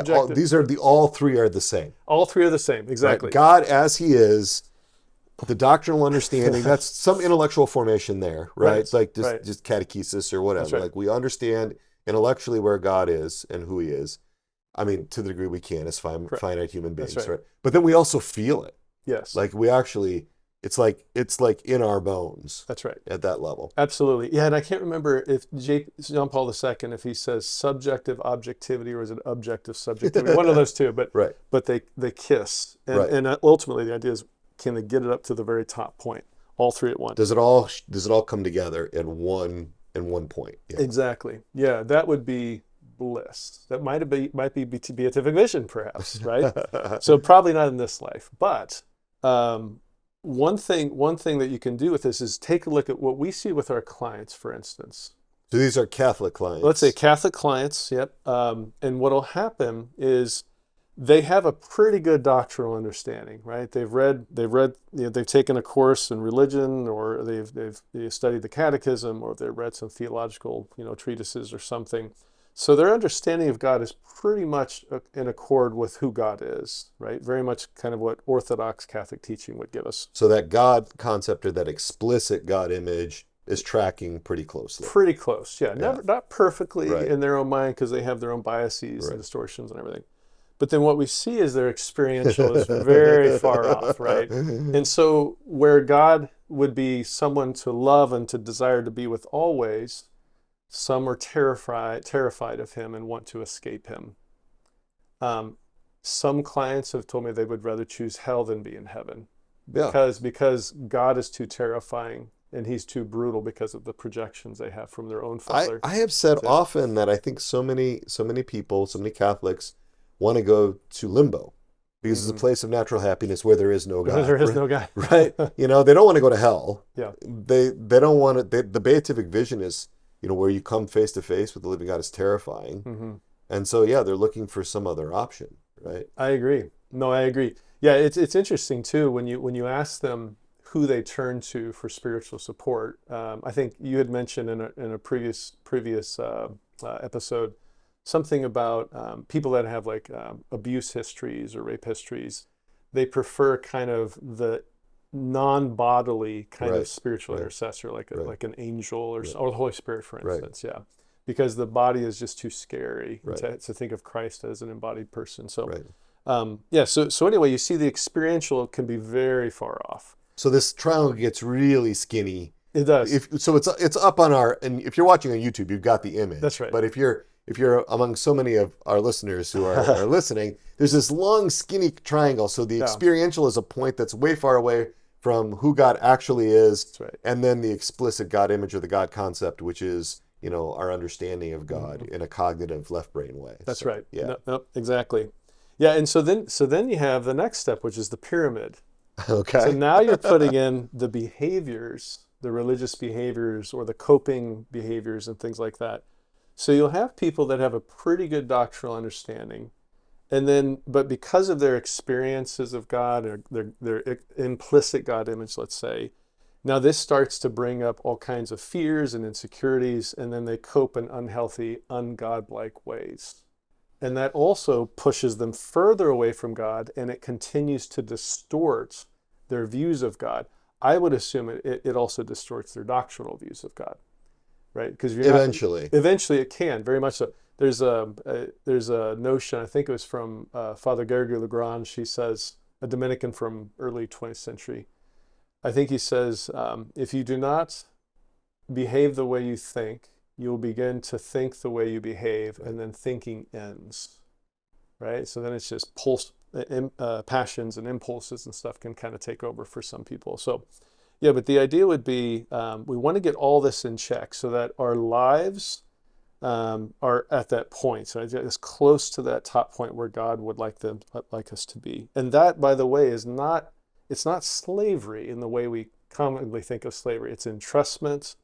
all three are the same. All three are the same, exactly. Right? God as he is, the doctrinal understanding, that's some intellectual formation there, right? It's like just catechesis or whatever. Like we understand intellectually where God is and who he is. I mean, to the degree we can as finite human beings, right? But then we also feel it. Yes. Like we actually, it's like in our bones. That's right. At that level. Absolutely. Yeah, and I can't remember if John Paul II, if he says subjective objectivity or is it objective subjectivity, one of those two, but they kiss. And ultimately the idea is, can they get it up to the very top point, all three at once? Does it all come together in one point? Yeah. Exactly. Yeah, that would be bliss. That might be beatific vision, perhaps, right? So probably not in this life, but one thing that you can do with this is take a look at what we see with our clients, for instance. So these are Catholic clients. Let's say Catholic clients, yep. And what'll happen is they have a pretty good doctrinal understanding, right? They've taken a course in religion, or they've studied the catechism, or they've read some theological, treatises or something. So their understanding of God is pretty much in accord with who God is, right? Very much kind of what Orthodox Catholic teaching would give us. So that God concept, or that explicit God image, is tracking pretty closely. Pretty close, yeah. Not perfectly in their own mind, because they have their own biases and distortions and everything. But then what we see is their experiential is very far off, right? And so where God would be someone to love and to desire to be with always, some are terrified of him and want to escape him. Some clients have told me they would rather choose hell than be in heaven, because God is too terrifying and he's too brutal because of the projections they have from their own father. I have said often that I think so many people, so many Catholics, want to go to limbo because it's a place of natural happiness where there is no God. There is no God. Right? They don't want to go to hell. Yeah. They don't want to. The beatific vision is, where you come face to face with the living God is terrifying. Mm-hmm. And so, they're looking for some other option, right? I agree. No, I agree. Yeah, it's interesting too when you ask them who they turn to for spiritual support. I think you had mentioned in a previous episode something about people that have abuse histories or rape histories. They prefer kind of the non-bodily kind of spiritual intercessor, like an angel or the Holy Spirit, for instance. Yeah, because the body is just too scary to think of Christ as an embodied person. So, so anyway, you see the experiential can be very far off. So this triangle gets really skinny. It does. It's up on and if you're watching on YouTube, you've got the image. That's right. But if you're among so many of our listeners who are listening, there's this long, skinny triangle. So the experiential is a point that's way far away from who God actually is. That's right. And then the explicit God image, or the God concept, which is, our understanding of God in a cognitive left brain way. That's right. Yeah. No, exactly. Yeah. And so then you have the next step, which is the pyramid. Okay. So now you're putting in the behaviors, the religious behaviors or the coping behaviors and things like that. So you'll have people that have a pretty good doctrinal understanding, but because of their experiences of God, or their implicit God image, let's say, now this starts to bring up all kinds of fears and insecurities, and then they cope in unhealthy, ungodlike ways. And that also pushes them further away from God, and it continues to distort their views of God. I would assume it also distorts their doctrinal views of God, right? Because eventually it can, very much so. There's a notion, I think it was from Father Gregory Lagrange. He says, a Dominican from early 20th century. I think he says, if you do not behave the way you think, you'll begin to think the way you behave, and then thinking ends, right? So then it's just passions and impulses and stuff can kind of take over for some people. So, but the idea would be we want to get all this in check so that our lives are at that point. So it's close to that top point where God would like us to be. And that, by the way, it's not slavery in the way we commonly think of slavery. It's entrustment,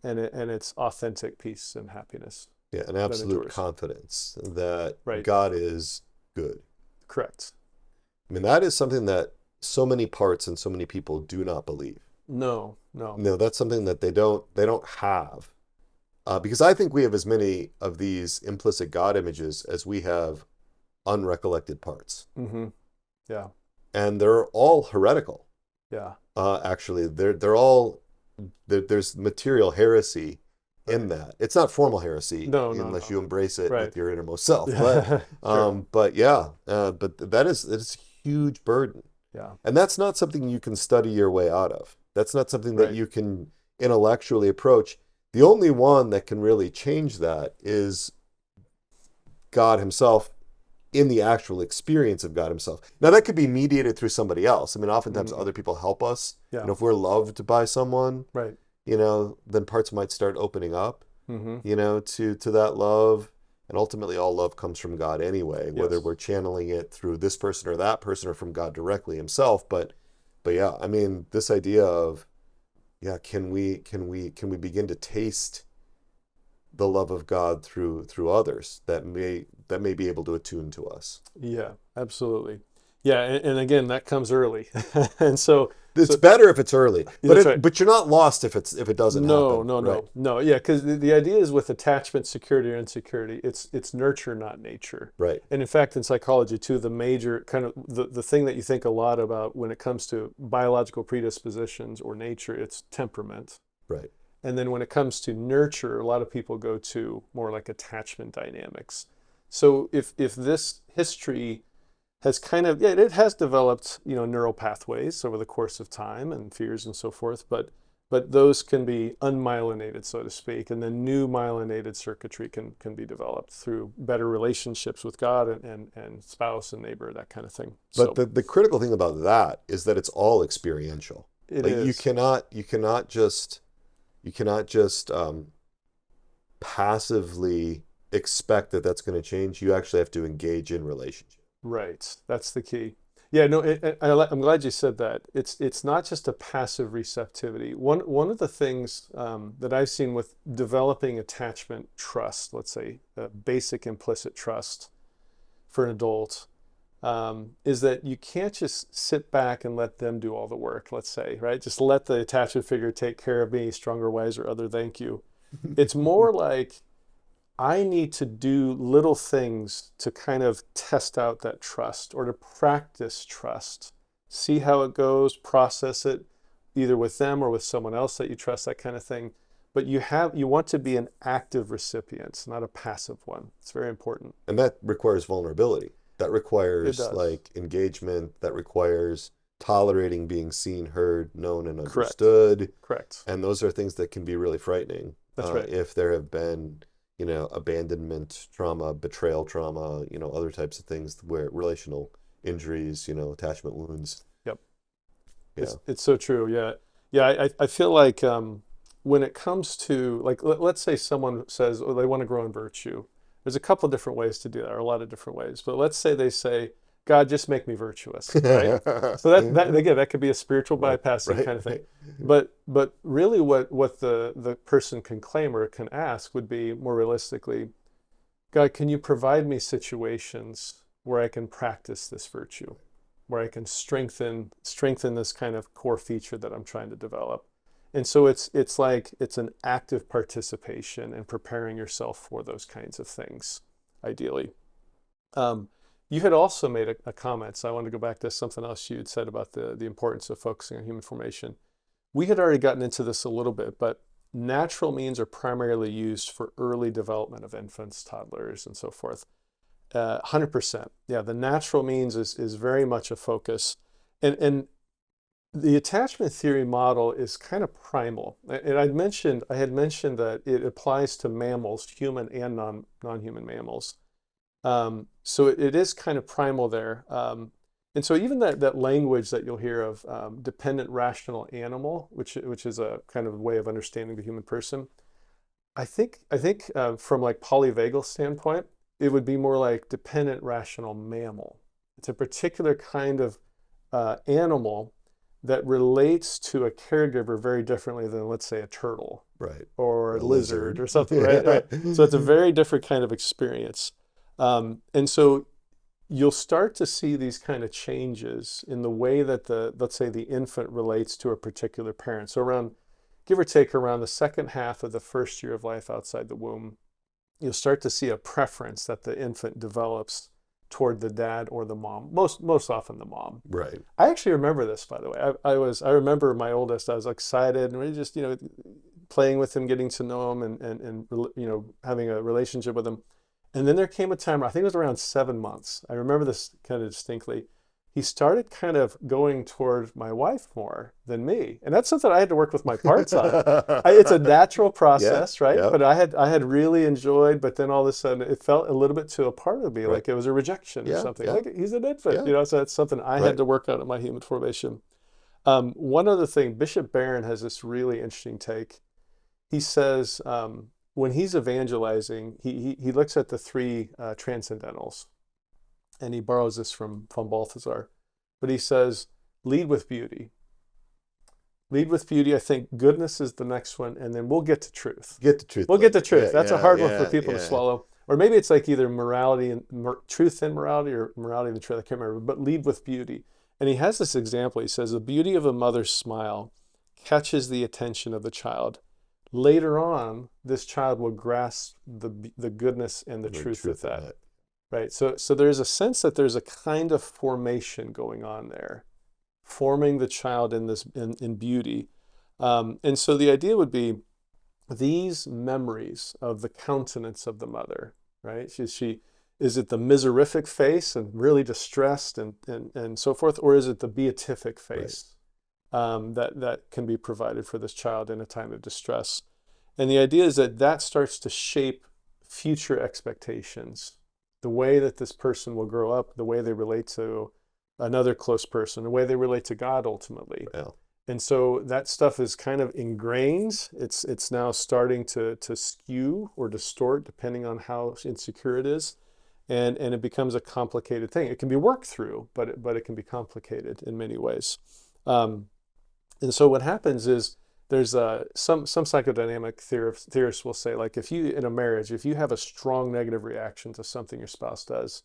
and it's authentic peace and happiness. Yeah, an absolute confidence that God is good. Correct. I mean, that is something that so many parts and so many people do not believe. No, that's something that they don't have. Because I think we have as many of these implicit God images as we have unrecollected parts. Mm-hmm. Yeah. And they're all heretical. Yeah. Actually, there's material heresy in that. It's not formal heresy unless you embrace it with your innermost self. But but it's a huge burden. Yeah. And that's not something you can study your way out of. That's not something that you can intellectually approach. The only one that can really change that is God himself in the actual experience of God himself. Now, that could be mediated through somebody else. I mean, oftentimes other people help us. Yeah. You know, if we're loved by someone, right, you know, then parts might start opening up, you know, to that love. And ultimately, all love comes from God anyway, whether we're channeling it through this person or that person or from God directly himself. But yeah, I mean, this idea of, can we begin to taste the love of God through others that may be able to attune to us? Yeah, absolutely. Yeah, and again, that comes early, and so it's better if it's early, but but you're not lost if it doesn't happen. No. Yeah, because the idea is with attachment, security or insecurity, it's nurture, not nature. Right. And in fact, in psychology too, the major kind of the thing that you think a lot about when it comes to biological predispositions or nature, it's temperament. Right. And then when it comes to nurture, a lot of people go to more like attachment dynamics. So if this history has kind of, it has developed, neural pathways over the course of time and fears and so forth, but those can be unmyelinated, so to speak, and then new myelinated circuitry can be developed through better relationships with God and spouse and neighbor, that kind of thing. But the critical thing about that is that it's all experiential. It is. You cannot just passively expect that that's going to change. You actually have to engage in relationship. Right. That's the key. Yeah, no, I'm glad you said that. It's not just a passive receptivity. One of the things that I've seen with developing attachment trust, let's say basic implicit trust for an adult, is that you can't just sit back and let them do all the work, let's say, right? Just let the attachment figure take care of me, stronger, wiser, other, thank you. It's more like I need to do little things to kind of test out that trust or to practice trust, see how it goes, process it either with them or with someone else that you trust, that kind of thing. But you want to be an active recipient, not a passive one. It's very important. And that requires vulnerability. That requires like engagement. That requires tolerating being seen, heard, known, and understood. Correct. And those are things that can be really frightening. That's right. If there have been abandonment trauma, betrayal trauma, other types of things where relational injuries, attachment wounds. Yep. Yeah. It's so true. Yeah. Yeah. I feel like when it comes to, like, let's say someone says, they want to grow in virtue. There's a couple of different ways to do that, or a lot of different ways. But let's say they say, God, just make me virtuous, right? So that could be a spiritual bypassing kind of thing. But really what the person can claim or can ask would be more realistically, God, can you provide me situations where I can practice this virtue, where I can strengthen this kind of core feature that I'm trying to develop? And so it's an active participation in preparing yourself for those kinds of things, ideally. You had also made a comment, so I want to go back to something else you had said about the importance of focusing on human formation. We had already gotten into this a little bit, but natural means are primarily used for early development of infants, toddlers, and so forth. 100%. Yeah, the natural means is very much a focus. And the attachment theory model is kind of primal. And I had mentioned that it applies to mammals, human and non-human mammals. So it is kind of primal there. And so even that language that you'll hear of dependent rational animal, which is a kind of way of understanding the human person, I think from like polyvagal standpoint, it would be more like dependent rational mammal. It's a particular kind of animal that relates to a caregiver very differently than, let's say, a turtle Right. or a A lizard lizard. or something, right? Right. So it's a very different kind of experience. And so you'll start to see these kind of changes in the way that let's say, the infant relates to a particular parent. So around, give or take, around the second half of the first year of life outside the womb, you'll start to see a preference that the infant develops toward the dad or the mom, most often the mom. Right. I actually remember this, by the way. I remember my oldest. I was excited, and we just, playing with him, getting to know him, and having a relationship with him. And then there came a time, I think it was around 7 months. I remember this kind of distinctly. He started kind of going toward my wife more than me, and that's something I had to work with my parts on. It's a natural process, right? yeah. But I had really enjoyed, but then all of a sudden it felt a little bit to a part of me Right. like it was a rejection or Yeah, something. yeah. Like, he's an infant, Yeah. So that's something I Right. had to work out in my human formation. One other thing, Bishop Barron has this really interesting take. He says when he's evangelizing, he looks at the three transcendentals, and he borrows this from Balthasar. But he says, lead with beauty. Lead with beauty. I think goodness is the next one, and then we'll get to truth. Get the truth. We'll get to truth. Yeah, That's a yeah, hard one yeah, for people to yeah. swallow. Or maybe it's like either morality and truth and morality, or morality and the truth. I can't remember. But lead with beauty. And he has this example. He says, the beauty of a mother's smile catches the attention of the child. Later on, this child will grasp the goodness and the truth of that. Right. So there's a sense that there's a kind of formation going on there, forming the child in beauty. And so the idea would be these memories of the countenance of the mother, right? Is it the miserific face and really distressed and so forth, or is it the beatific face that can be provided for this child in a time of distress? And the idea is that starts to shape future expectations, the way that this person will grow up, the way they relate to another close person, the way they relate to God ultimately. Yeah. And so that stuff is kind of ingrained. It's now starting to skew or distort depending on how insecure it is. And it becomes a complicated thing. It can be worked through, but it can be complicated in many ways. And so what happens is there's some psychodynamic theorists will say, like, if you, in a marriage, if you have a strong negative reaction to something your spouse does,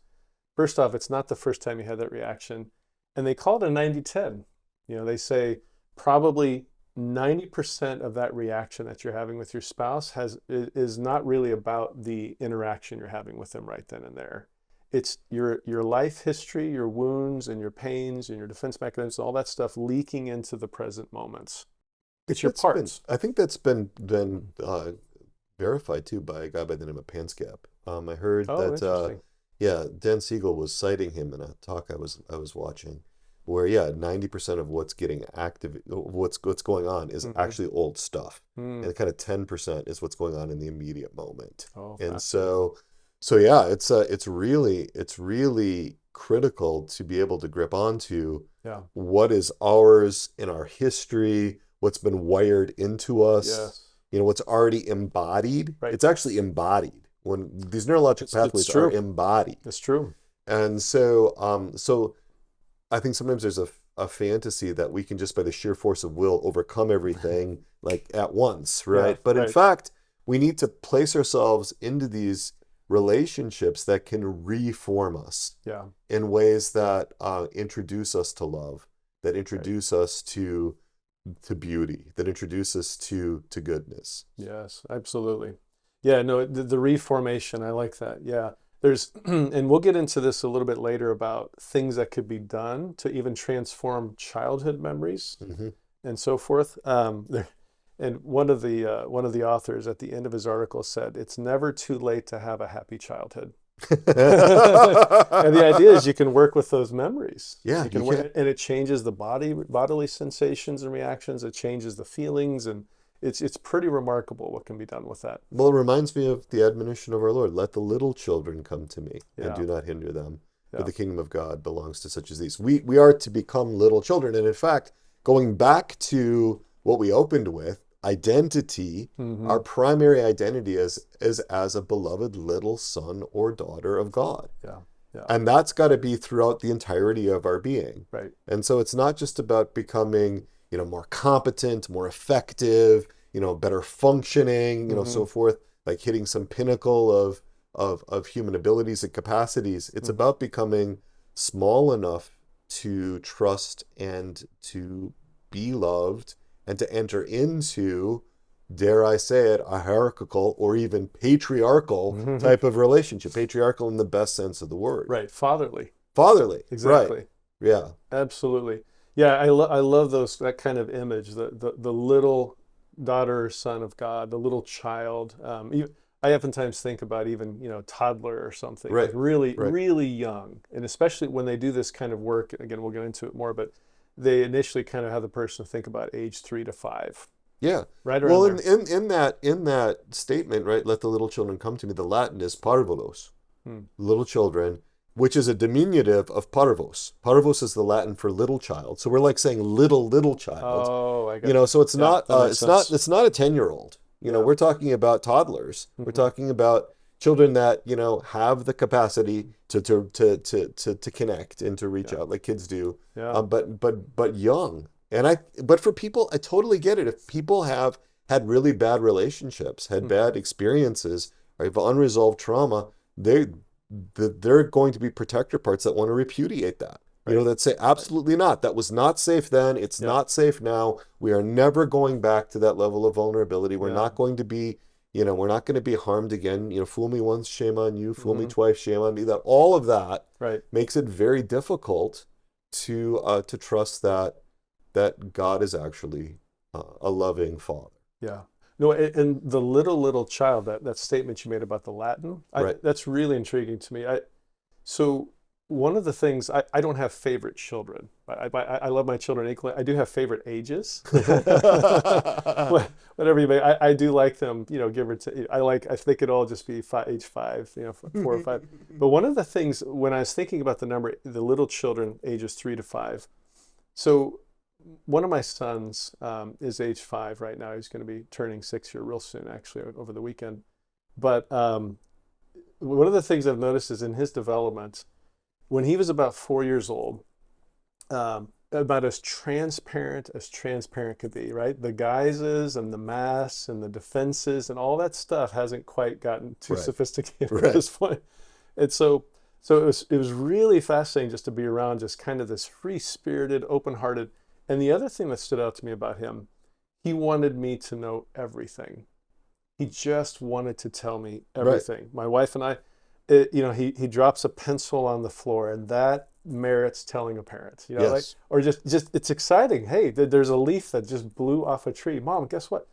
first off, it's not the first time you had that reaction. And they call it a 90-10. They say probably 90% of that reaction that you're having with your spouse is not really about the interaction you're having with them right then and there. It's your life history, your wounds and your pains and your defense mechanisms, all that stuff leaking into the present moments. It's your parts. I think that's been verified too by a guy by the name of Panskap. I heard that Dan Siegel was citing him in a talk I was watching, where 90% of what's getting active, what's going on is actually old stuff, and kind of 10% is what's going on in the immediate moment. And so it's really critical to be able to grip onto what is ours in our history, what's been wired into us, what's already embodied. Right. It's actually embodied when these neurological pathways are embodied. It's true. And so I think sometimes there's a fantasy that we can just by the sheer force of will overcome everything like at once, right? But in fact, we need to place ourselves into these relationships that can reform us in ways that introduce us to love, that introduce us to beauty, that introduce us to goodness. Yes, absolutely. Yeah, no, the reformation, I like that. Yeah. There's, and we'll get into this a little bit later about things that could be done to even transform childhood memories and so forth. And one of the authors at the end of his article said, "It's never too late to have a happy childhood." And the idea is you can work with those memories. Yeah, you can work, and it changes the bodily sensations and reactions. It changes the feelings, and it's pretty remarkable what can be done with that. Well, it reminds me of the admonition of our Lord: "Let the little children come to me, and do not hinder them, for the kingdom of God belongs to such as these." We are to become little children, and in fact, going back to what we opened with, identity, our Mm-hmm. primary identity is as a beloved little son or daughter of God. Yeah. Yeah. And that's got to be throughout the entirety of our being. Right. And so it's not just about becoming, more competent, more effective, better functioning, Mm-hmm. so forth, like hitting some pinnacle of human abilities and capacities. It's Mm-hmm. about becoming small enough to trust and to be loved and to enter into, dare I say it, a hierarchical or even patriarchal Mm-hmm. type of relationship. Patriarchal in the best sense of the word. Right. Fatherly. Fatherly, right. Exactly. Yeah. Absolutely. Yeah, I love that kind of image, the little daughter or son of God, the little child. I oftentimes think about even, toddler or something, like Right. really, Right. really young. And especially when they do this kind of work, again, we'll get into it more, but they initially kind of have the person think about age 3 to 5, Yeah. right around Well, in, there. in that statement, right, let the little children come to me, the Latin is parvulos, Hmm. little children, which is a diminutive of parvus. Parvus is the Latin for little child. So we're like saying little child. Oh, I got you. So it's Yeah, not that makes sense. it's not a 10-year-old. Yeah. We're talking about toddlers. We're Hmm. talking about children that, have the capacity to connect and to reach Yeah. out like kids do. Yeah. But young. But for people, I totally get it. If people have had really bad relationships, had Hmm. bad experiences, or have unresolved trauma, they're going to be protector parts that want to repudiate that. Right. That say absolutely not. That was not safe then. It's Yeah. not safe now. We are never going back to that level of vulnerability. We're Yeah. not going to be, we're not going to be harmed again. Fool me once, shame on you. Fool me Hmm. twice, shame on me. That all of that Right. makes it very difficult to trust that God is actually a loving Father. Yeah. No, and the little child, that statement you made about the Latin, Right. that's really intriguing to me. So one of the things, I don't have favorite children. I love my children equally. I do have favorite ages. Whatever you may, I do like them, give or take. If they could all just be age 5, 4 or 5. But one of the things when I was thinking about the number, the little children, ages 3 to 5. So one of my sons is age 5 right now. He's going to be turning 6 here real soon, actually, over the weekend. But one of the things I've noticed is in his development, when he was about 4 years old, about as transparent could be, right? The guises and the masks and the defenses and all that stuff hasn't quite gotten too Right. sophisticated Right. at this point. And so it was really fascinating just to be around just kind of this free-spirited, open-hearted. And the other thing that stood out to me about him, he wanted me to know everything. He just wanted to tell me everything. Right. My wife and I, he drops a pencil on the floor, and that merits telling a parent. Yes. Like, or just it's exciting. Hey, there's a leaf that just blew off a tree. Mom, guess what?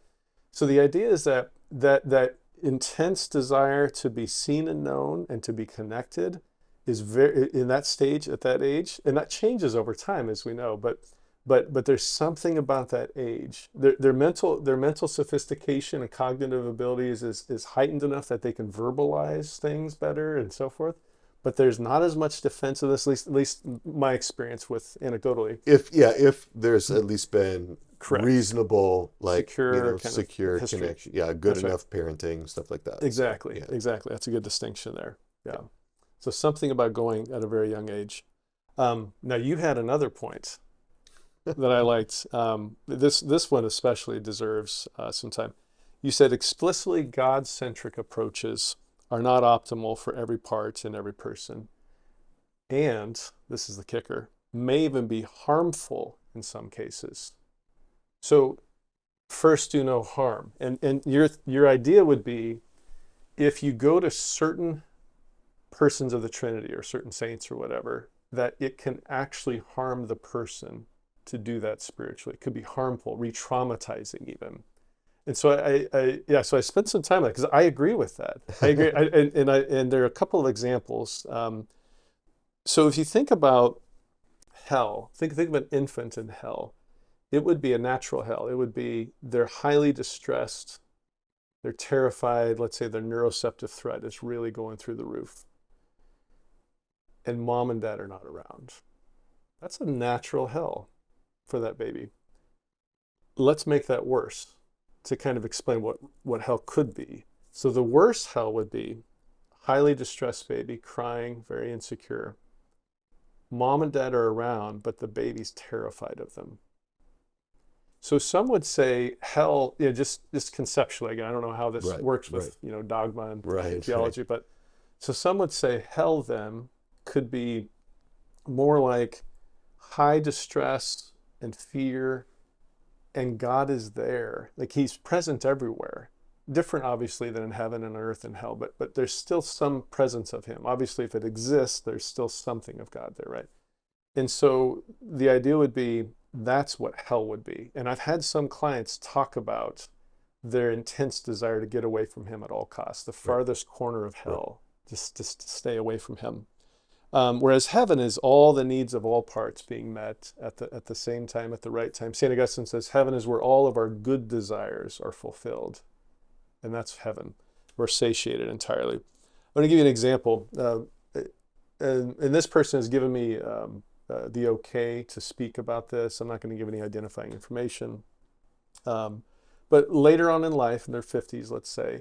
So the idea is that intense desire to be seen and known and to be connected is very in that stage at that age, and that changes over time, as we know. But there's something about that age. Their mental sophistication and cognitive abilities is heightened enough that they can verbalize things better and so forth. But there's not as much defensiveness, at least my experience with anecdotally. If there's at least been Correct. Reasonable, like secure, secure connection, good That's enough right. Parenting, stuff like that. Exactly, So, yeah. Exactly. That's a good distinction there. Yeah. So something about going at a very young age. Now you had another point that I liked. This one especially deserves some time. You said explicitly God-centric approaches are not optimal for every part and every person. And, this is the kicker, may even be harmful in some cases. So first do no harm. And your idea would be if you go to certain persons of the Trinity or certain saints or whatever, that it can actually harm the person to do that spiritually. It could be harmful, re-traumatizing even. And so so I spent some time on it because I agree with that. I agree, and there are a couple of examples. So if you think about hell, think of an infant in hell. It would be a natural hell. It would be they're highly distressed, they're terrified. Let's say their neuroceptive threat is really going through the roof, and mom and dad are not around. That's a natural hell for that baby. Let's make that worse. to kind of explain what hell could be. So the worst hell would be highly distressed baby, crying, very insecure. Mom and dad are around, but the baby's terrified of them. So some would say hell, just conceptually, again, I don't know how this works with, dogma and theology, but so some would say hell then could be more like high distress and fear, and God is there. Like he's present everywhere. Different, obviously, than in heaven and earth and hell, but there's still some presence of him. Obviously, if it exists, there's still something of God there, right? And so the idea would be that's what hell would be. And I've had some clients talk about their intense desire to get away from him at all costs, the farthest corner of hell, just to stay away from him. Whereas heaven is all the needs of all parts being met at the same time, at the right time. St. Augustine says heaven is where all of our good desires are fulfilled. And that's heaven. We're satiated entirely. I'm going to give you an example. And this person has given me the okay to speak about this. I'm not going to give any identifying information. But later on in life, in their 50s, let's say,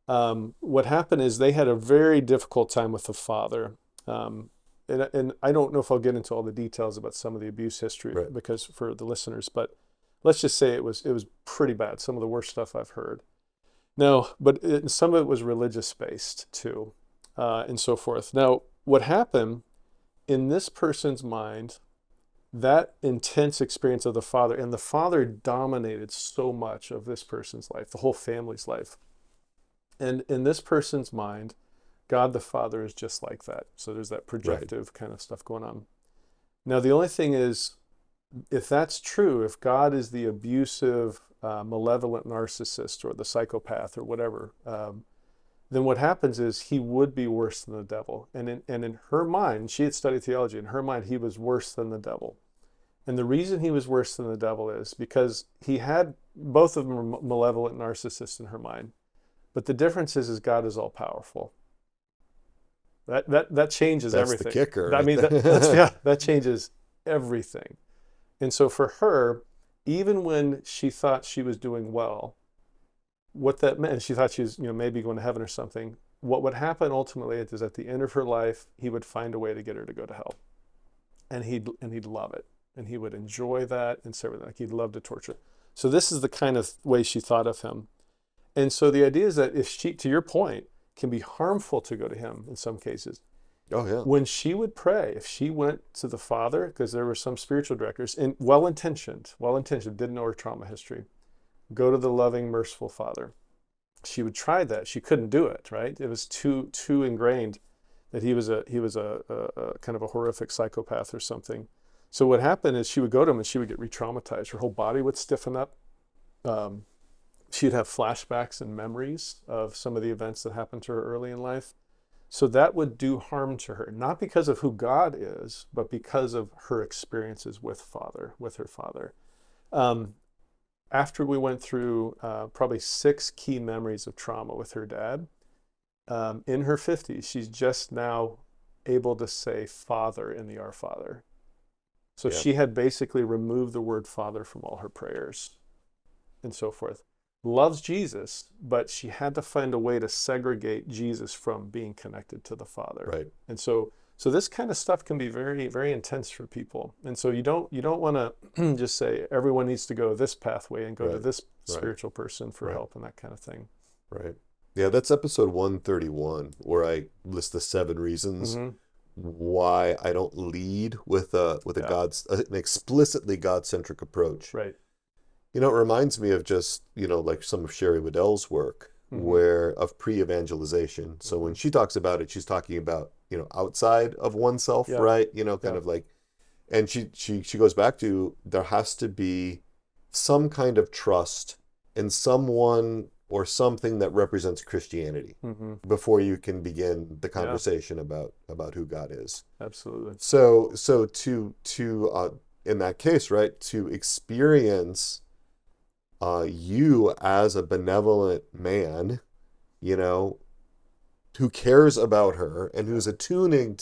what happened is they had a very difficult time with the father. And I don't know if I'll get into all the details about some of the abuse history because for the listeners, but let's just say it was pretty bad. Some of the worst stuff I've heard. No, but some of it was religious based too, and so forth. Now, what happened in this person's mind, that intense experience of the father, and the father dominated so much of this person's life, the whole family's life. And in this person's mind, God the Father is just like that. So there's that projective kind of stuff going on. Now, the only thing is, if that's true, if God is the abusive, malevolent narcissist or the psychopath or whatever, then what happens is he would be worse than the devil. And in her mind, she had studied theology, in her mind, he was worse than the devil. And the reason he was worse than the devil is because he had, both of them were malevolent narcissists in her mind. But the difference is God is all powerful. That changes everything. That's the kicker. I mean, that changes everything. And so for her, even when she thought she was doing well, what that meant, she thought she was, maybe going to heaven or something, what would happen ultimately is at the end of her life, he would find a way to get her to go to hell. And he'd love it. And he would enjoy that and so like he'd love to torture. So this is the kind of way she thought of him. And so the idea is that if she, to your point, can be harmful to go to him in some cases. Oh, yeah. When she would pray, if she went to the Father, because there were some spiritual directors, and well-intentioned, didn't know her trauma history, go to the loving, merciful Father. She would try that. She couldn't do it, right? It was too ingrained that he was a kind of a horrific psychopath or something. So what happened is she would go to him and she would get re-traumatized. Her whole body would stiffen up. She'd have flashbacks and memories of some of the events that happened to her early in life. So that would do harm to her, not because of who God is, but because of her experiences with her father. After we went through probably 6 key memories of trauma with her dad, in her 50s, she's just now able to say Father in the Our Father. So she had basically removed the word Father from all her prayers and so forth. Loves Jesus, but she had to find a way to segregate Jesus from being connected to the Father. Right. And so this kind of stuff can be very, very intense for people. And so you don't want to just say everyone needs to go this pathway and go to this spiritual person for help and that kind of thing. Right. Yeah, that's episode 131 where I list the 7 reasons why I don't lead with an explicitly God-centric approach. Right. It reminds me of just, like some of Sherry Waddell's work of pre-evangelization. So when she talks about it, she's talking about, outside of oneself, right? Kind of like, and she goes back to, there has to be some kind of trust in someone or something that represents Christianity before you can begin the conversation about who God is. Absolutely. So to in that case, right, to experience you as a benevolent man, who cares about her and who's attuning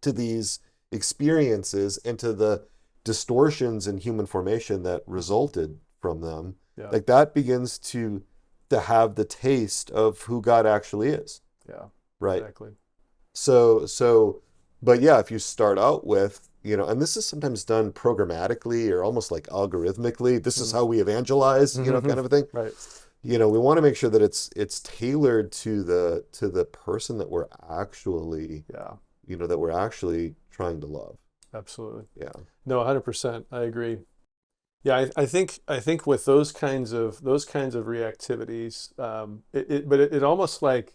to these experiences and to the distortions in human formation that resulted from them, Yeah. Like that begins to have the taste of who God actually is. Yeah. Right. Exactly. But yeah, if you start out with, and this is sometimes done programmatically or almost like algorithmically, this is how we evangelize, kind of a thing. Right. We want to make sure that it's tailored to the person that we're actually, that we're actually trying to love. Absolutely. Yeah. No, 100%. I agree. Yeah, I think with those kinds of reactivities, but it almost like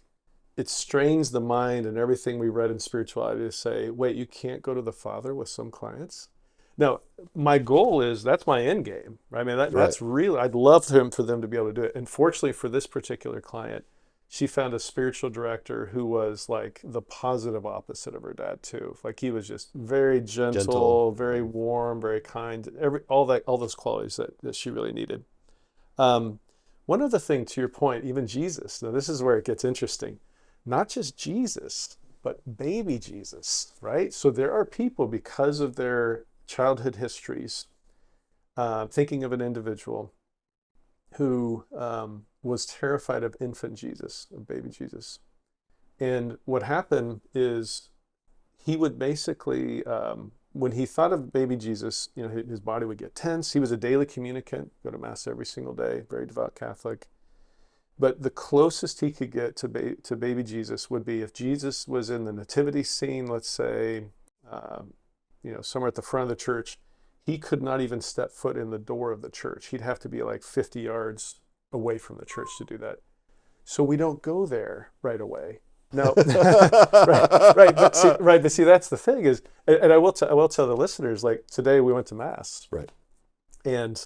it strains the mind and everything we read in spirituality to say, wait, you can't go to the Father with some clients. Now, my goal is that's my end game, right? I mean, that's really, I'd love for them to be able to do it. And fortunately for this particular client, she found a spiritual director who was like the positive opposite of her dad too. Like he was just very gentle. Very warm, very kind, all those qualities that she really needed. One other thing to your point, even Jesus, now this is where it gets interesting. Not just Jesus, but baby Jesus, right? So there are people, because of their childhood histories, thinking of an individual who was terrified of infant Jesus, of baby Jesus. And what happened is he would basically, when he thought of baby Jesus, his body would get tense. He was a daily communicant, go to Mass every single day, very devout Catholic. But the closest he could get to baby Jesus would be if Jesus was in the nativity scene, let's say, somewhere at the front of the church, he could not even step foot in the door of the church. He'd have to be like 50 yards away from the church to do that. So we don't go there right away. No, right. But see, that's the thing is, and I will tell the listeners, like today we went to Mass, right, and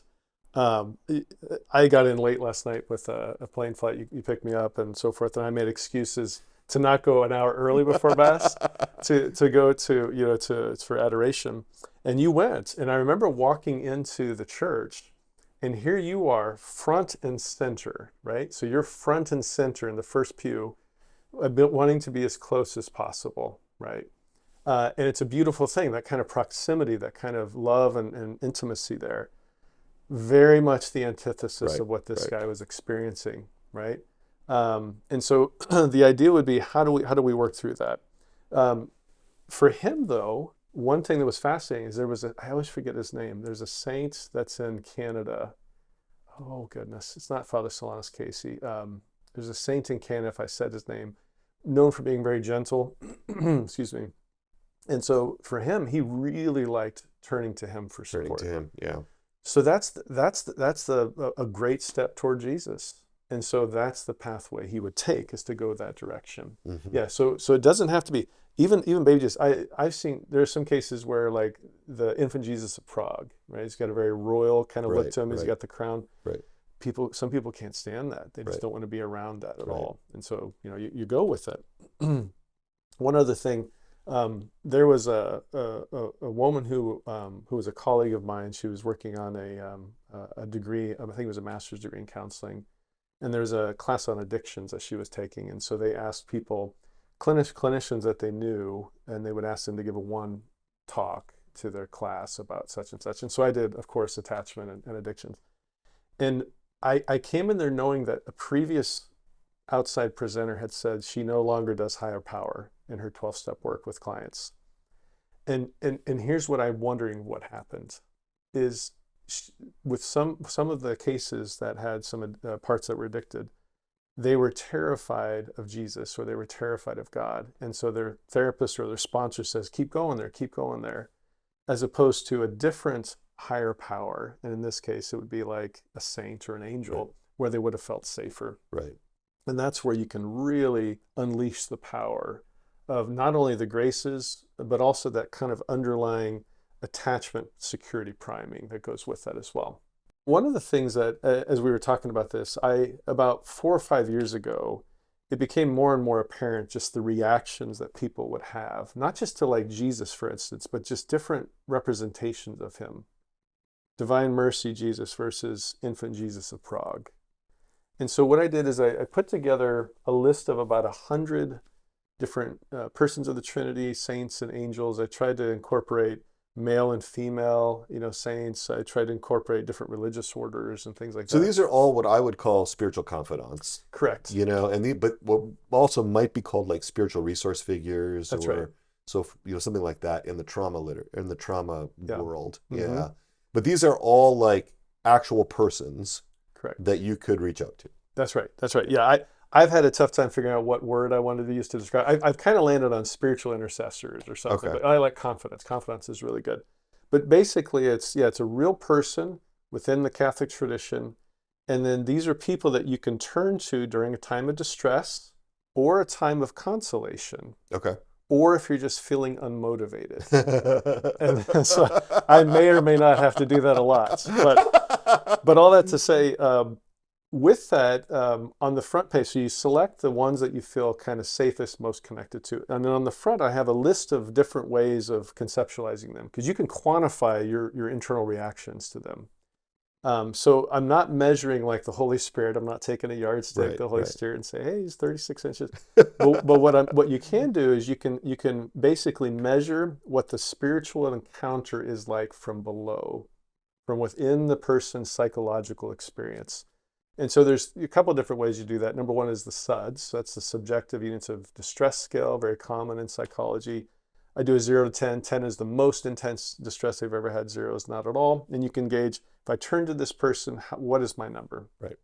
I got in late last night with a plane flight. You picked me up and so forth, and I made excuses to not go an hour early before Mass to go to for adoration. And you went, and I remember walking into the church, and here you are, front and center, right? So you're front and center in the first pew, wanting to be as close as possible, right? And it's a beautiful thing, that kind of proximity, that kind of love and intimacy there. Very much the antithesis of what this guy was experiencing, right? And so the idea would be, how do we work through that? For him, though, one thing that was fascinating is I always forget his name. There's a saint that's in Canada. Oh goodness, it's not Father Solanus Casey. There's a saint in Canada, if I said his name, known for being very gentle. Excuse me. And so for him, he really liked turning to him for support. Turning to him, yeah. So that's a great step toward Jesus. And so that's the pathway he would take, is to go that direction. Mm-hmm. Yeah. So it doesn't have to be even baby Jesus. I've seen there's some cases where, like the infant Jesus of Prague, right? He's got a very royal kind of look to him. He's got the crown. Right. Some people can't stand that. They just don't want to be around that at all. And so you go with it. One other thing. There was a woman who was a colleague of mine. She was working on a degree, I think it was a master's degree in counseling, and there was a class on addictions that she was taking. And so they asked people, clinicians that they knew, and they would ask them to give one talk to their class about such and such. And so I did, of course, attachment and addictions. And I came in there knowing that a previous outside presenter had said she no longer does higher power in her 12-step work with clients. And here's what I'm wondering what happened is, with some of the cases that had some parts that were addicted, they were terrified of Jesus, or they were terrified of God. And so their therapist or their sponsor says, keep going there, as opposed to a different higher power. And in this case, it would be like a saint or an angel, where they would have felt safer. Right. And that's where you can really unleash the power of not only the graces, but also that kind of underlying attachment security priming that goes with that as well. One of the things that, as we were talking about this, about 4 or 5 years ago, it became more and more apparent just the reactions that people would have, not just to like Jesus, for instance, but just different representations of him. Divine Mercy Jesus versus Infant Jesus of Prague. And so what I did is I put together a list of about 100 different persons of the Trinity, saints and angels. I tried to incorporate male and female, saints. I try to incorporate different religious orders and things like So that. these are all what I would call spiritual confidants, Correct. but what also might be called like spiritual resource figures, That's or right. so something like that in the trauma Yeah. world. Mm-hmm. Yeah. But these are all like actual persons Correct. that you could reach out to. That's right. That's right. Yeah. I've had a tough time figuring out what word I wanted to use to describe. I've kind of landed on spiritual intercessors or something, Okay. but I like confidence. Confidence is really good. But basically, it's a real person within the Catholic tradition, and then these are people that you can turn to during a time of distress or a time of consolation, Okay. or if you're just feeling unmotivated. And so I may or may not have to do that a lot, but all that to say, with that, on the front page, so you select the ones that you feel kind of safest, most connected to. And then on the front, I have a list of different ways of conceptualizing them, because you can quantify your internal reactions to them. So I'm not measuring like the Holy Spirit. I'm not taking a yardstick, the Holy Spirit, and say, hey, he's 36 inches. but what you can do is you can basically measure what the spiritual encounter is like from below, from within the person's psychological experience. And so there's a couple of different ways you do that. Number one is the SUDS. So that's the subjective units of distress scale, very common in psychology. I do a 0 to 10. 10 is the most intense distress they've ever had. 0 is not at all. And you can gauge, if I turn to this person, what is my number? Right.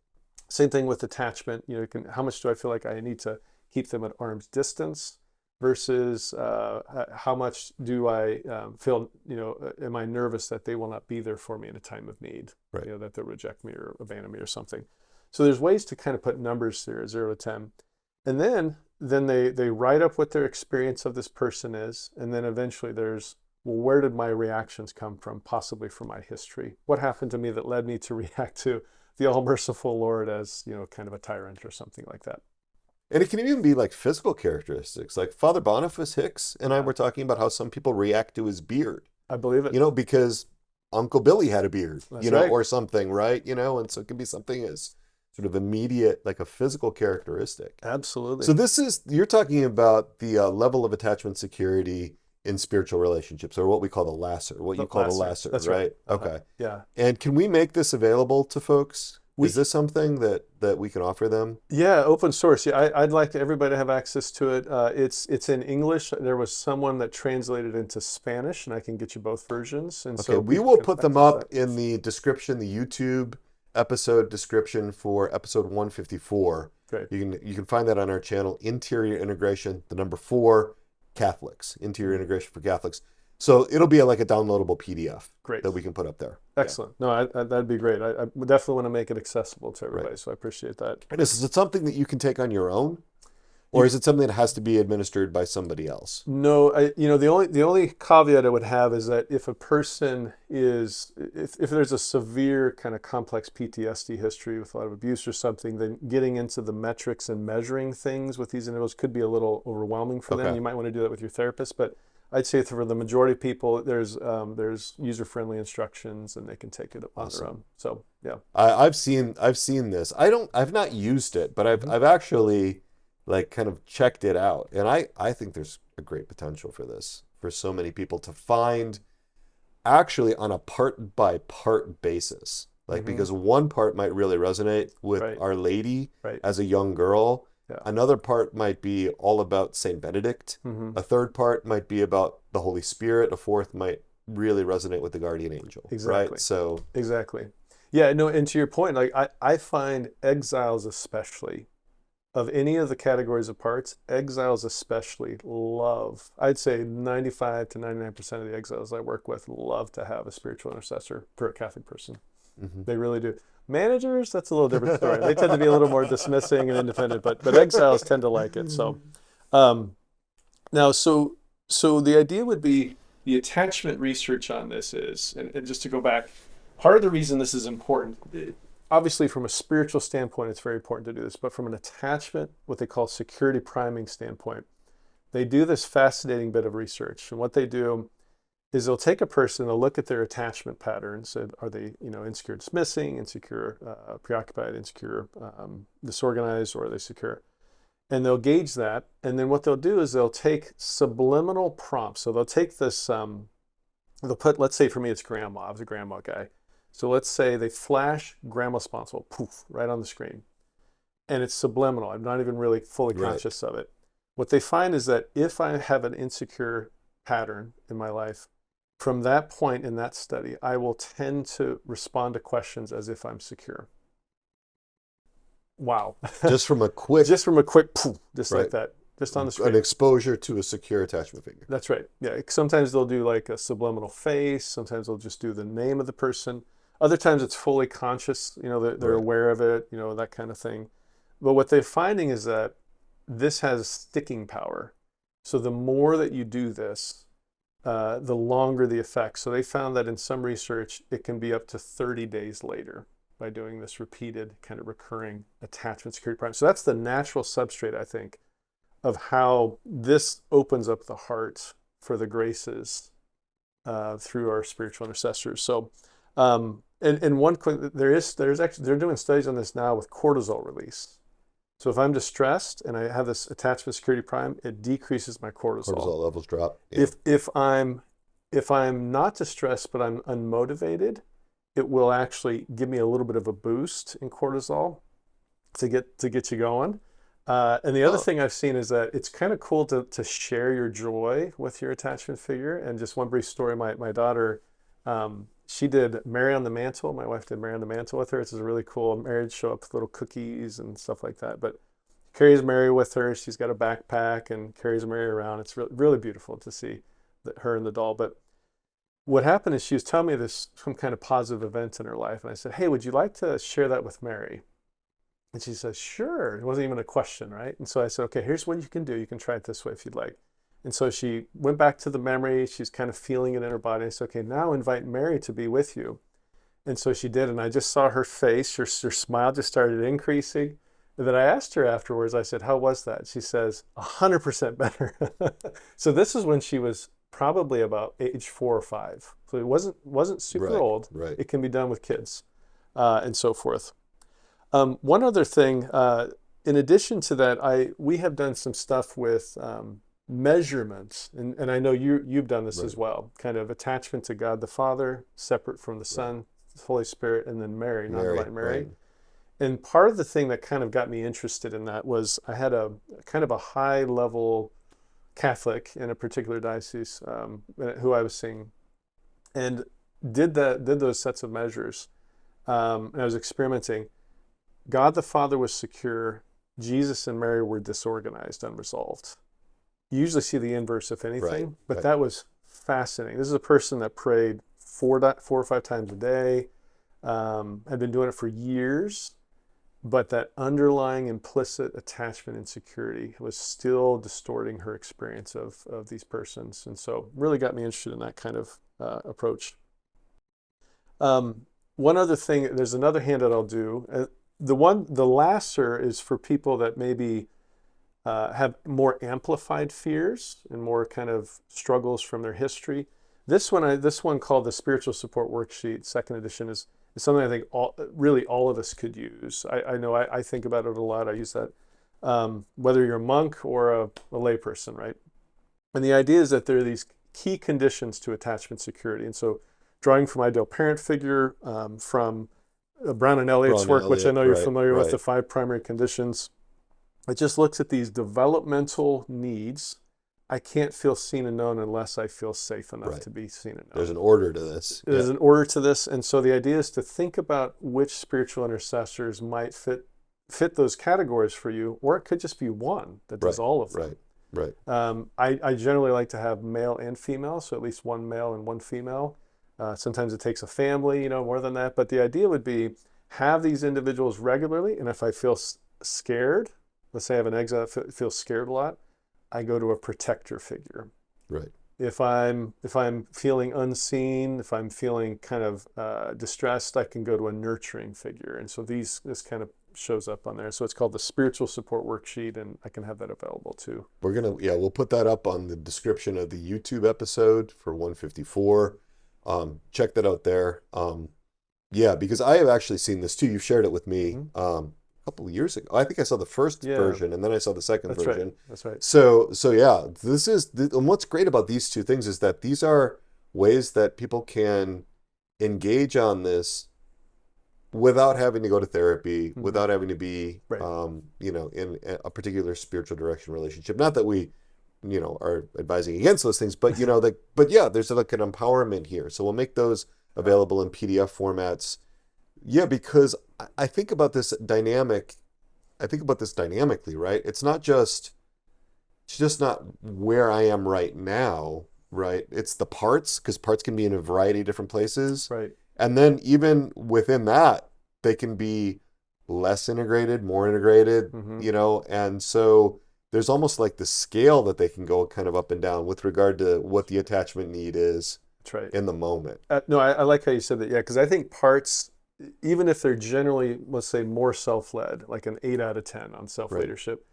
Same thing with attachment. How much do I feel like I need to keep them at arm's distance versus how much do I feel, am I nervous that they will not be there for me in a time of need? Right. That they'll reject me or abandon me or something. So there's ways to kind of put numbers there, 0 to 10. And then they write up what their experience of this person is. And then eventually there's, well, where did my reactions come from? Possibly from my history. What happened to me that led me to react to the all-merciful Lord as, kind of a tyrant or something like that. And it can even be like physical characteristics. Like Father Boniface Hicks and I were talking about how some people react to his beard. I believe it. Because Uncle Billy had a beard, That's right. or something, right? And so it can be something as sort of immediate, like a physical characteristic. Absolutely. So you're talking about the level of attachment security in spiritual relationships, or what we call the LASSR, what you call the LASSR, That's right? Uh-huh. Okay. Yeah. And can we make this available to folks? Is this something that we can offer them? Yeah, open source. Yeah, I'd like everybody to have access to it. It's in English. There was someone that translated into Spanish, and I can get you both versions. And Okay, so we will put them up in the description, the YouTube episode description for episode 154. Great. You can find that on our channel, Interior Integration, the number 4, Catholics, Interior Integration for Catholics. So it'll be like a downloadable PDF that we can put up there. Excellent. Yeah. No, that'd be great. I definitely want to make it accessible to everybody, so I appreciate that. And is it something that you can take on your own? Or is it something that has to be administered by somebody else? No, the only caveat I would have is that if a person if there's a severe kind of complex PTSD history with a lot of abuse or something, then getting into the metrics and measuring things with these individuals could be a little overwhelming for them. You might want to do that with your therapist, but I'd say for the majority of people, there's user-friendly instructions and they can take it on their own. So yeah, I've seen this. I've not used it, but I've actually like kind of checked it out, and I think there's a great potential for this, for so many people to find actually on a part by part basis, like because one part might really resonate with Our Lady as a young girl. Yeah. Another part might be all about Saint Benedict. A third part might be about the Holy Spirit. A fourth might really resonate with the guardian angel. Exactly. Right? So exactly. Yeah, no, and to your point, like I find exiles especially, of any of the categories of parts, exiles especially love, I'd say 95 to 99% of the exiles I work with love to have a spiritual intercessor for a Catholic person. They really do. Managers, that's a little different story. They tend to be a little more dismissing and independent, but exiles tend to like it. So now, so the idea would be the attachment research on this is, and just to go back, part of the reason this is important, obviously from a spiritual standpoint, it's very important to do this, but from an attachment, what they call security priming standpoint, they do this fascinating bit of research. And what they do is they'll take a person, they'll look at their attachment patterns. Are they, insecure, dismissing, insecure, preoccupied, insecure, disorganized, or are they secure? And they'll gauge that. And then what they'll do is they'll take subliminal prompts. So they'll take this they'll put, let's say for me, it's grandma. I was a grandma guy. So let's say they flash grandma sponsor, poof, right on the screen. And it's subliminal. I'm not even really fully conscious of it. What they find is that if I have an insecure pattern in my life, from that point in that study, I will tend to respond to questions as if I'm secure. Wow. Just from a quick poof, just like that, just on the screen. An exposure to a secure attachment figure. That's right. Yeah. Sometimes they'll do like a subliminal face. Sometimes they'll just do the name of the person. Other times it's fully conscious. They're aware of it, that kind of thing. But what they're finding is that this has sticking power. So the more that you do this, the longer the effect. So they found that in some research, it can be up to 30 days later by doing this repeated kind of recurring attachment security prime. So that's the natural substrate, I think, of how this opens up the heart for the graces through our spiritual intercessors. So, and one quick, there's actually, they're doing studies on this now with cortisol release. So if I'm distressed and I have this attachment security prime, it decreases my cortisol. Cortisol levels drop. Yeah. If I'm not distressed but I'm unmotivated, it will actually give me a little bit of a boost in cortisol to get you going. And the other thing I've seen is that it's kind of cool to share your joy with your attachment figure. And just one brief story, my daughter, she did Mary on the Mantle. My wife did Mary on the Mantle with her. It's a really cool marriage, show up with little cookies and stuff like that. But carries Mary with her. She's got a backpack and carries Mary around. It's really beautiful to see her and the doll. But what happened is she was telling me some kind of positive event in her life. And I said, hey, would you like to share that with Mary? And she says, sure. It wasn't even a question, right? And so I said, okay, here's what you can do. You can try it this way if you'd like. And so she went back to the memory. She's kind of feeling it in her body. I said, okay, now invite Mary to be with you. And so she did. And I just saw her face. Her smile just started increasing. And then I asked her afterwards, I said, how was that? She says, 100% better. So this is when she was probably about age 4 or 5. So it wasn't super old. Right. It can be done with kids and so forth. One other thing, in addition to that, we have done some stuff with measurements, and I know you've done this as well, kind of attachment to God the Father, separate from the Son, the Holy Spirit, and then Mary, non-divine Mary. Right. And part of the thing that kind of got me interested in that was I had a kind of a high-level Catholic in a particular diocese who I was seeing, and did those sets of measures, and I was experimenting. God the Father was secure. Jesus and Mary were disorganized, unresolved. You usually see the inverse, if anything, but that was fascinating. This is a person that prayed 4 or 5 times a day, had been doing it for years, but that underlying implicit attachment and security was still distorting her experience of these persons. And so really got me interested in that kind of approach. One other thing, there's another handout I'll do. The LASSR is for people that maybe have more amplified fears and more kind of struggles from their history. This one called the Spiritual Support Worksheet, 2nd edition, is something I think all of us could use. I know I think about it a lot. I use that whether you're a monk or a layperson, right? And the idea is that there are these key conditions to attachment security. And so drawing from ideal parent figure, from Brown and Elliott's work, which I know you're familiar with, the 5 primary conditions. It just looks at these developmental needs. I can't feel seen and known unless I feel safe enough to be seen and known. There's an order to this. There's an order to this. And so the idea is to think about which spiritual intercessors might fit those categories for you, or it could just be one that does all of them. Right. I generally like to have male and female, so at least one male and one female. Sometimes it takes a family, more than that. But the idea would be have these individuals regularly. And if I feel scared, let's say I have an exile that feels scared a lot, I go to a protector figure. Right. If I'm feeling unseen, if I'm feeling kind of distressed, I can go to a nurturing figure. And so this kind of shows up on there. So it's called the Spiritual Support Worksheet, and I can have that available too. We'll put that up on the description of the YouTube episode for 154. Check that out there. Because I have actually seen this too. You've shared it with me a couple of years ago. I think I saw the first version, and then I saw the second version. That's right. So yeah, this is and what's great about these two things is that these are ways that people can engage on this without having to go to therapy, without having to be, Right. In a particular spiritual direction relationship. Not that we, are advising against those things, but but yeah, there's like an empowerment here. So we'll make those available in PDF formats. Yeah, because I think about this dynamic. I think about this dynamically, right? It's just not where I am right now, right? It's the parts, because parts can be in a variety of different places. Right. And then even within that, they can be less integrated, more integrated, and so there's almost like the scale that they can go kind of up and down with regard to what the attachment need is. That's right. In the moment. No, I like how you said that. Yeah, because I think parts, even if they're generally, let's say, more self-led, like an 8 out of 10 on self-leadership,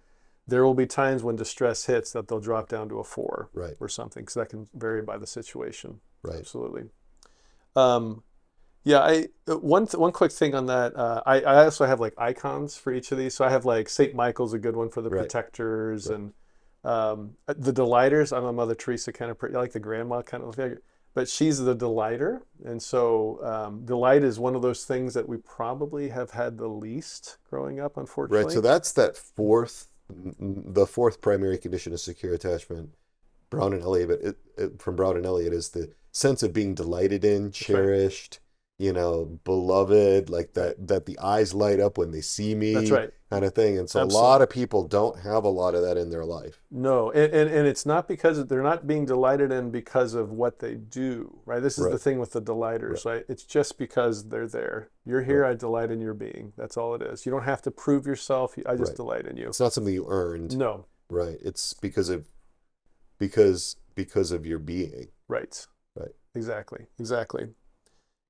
there will be times when distress hits that they'll drop down to a 4 or something, because that can vary by the situation. Right. Absolutely. Yeah, one quick thing on that. I also have like icons for each of these. So I have like St. Michael's a good one for the protectors, and the delighters. I'm a Mother Teresa kind of, I like the grandma kind of figure, but she's the delighter. And so delight is one of those things that we probably have had the least growing up, unfortunately. Right. So that's the fourth primary condition of secure attachment. Brown and Elliott, from Brown and Elliott, is the sense of being delighted in, cherished, beloved, like that the eyes light up when they see me. That's right. Kind of thing. And so Absolutely. A lot of people don't have a lot of that in their life. No, and it's not because they're not being delighted in because of what they do, right? This is the thing with the delighters, right? It's just because they're there. You're here, I delight in your being. That's all it is. You don't have to prove yourself. I just delight in you. It's not something you earned. No. Right. It's because of your being. Right. Right. Exactly.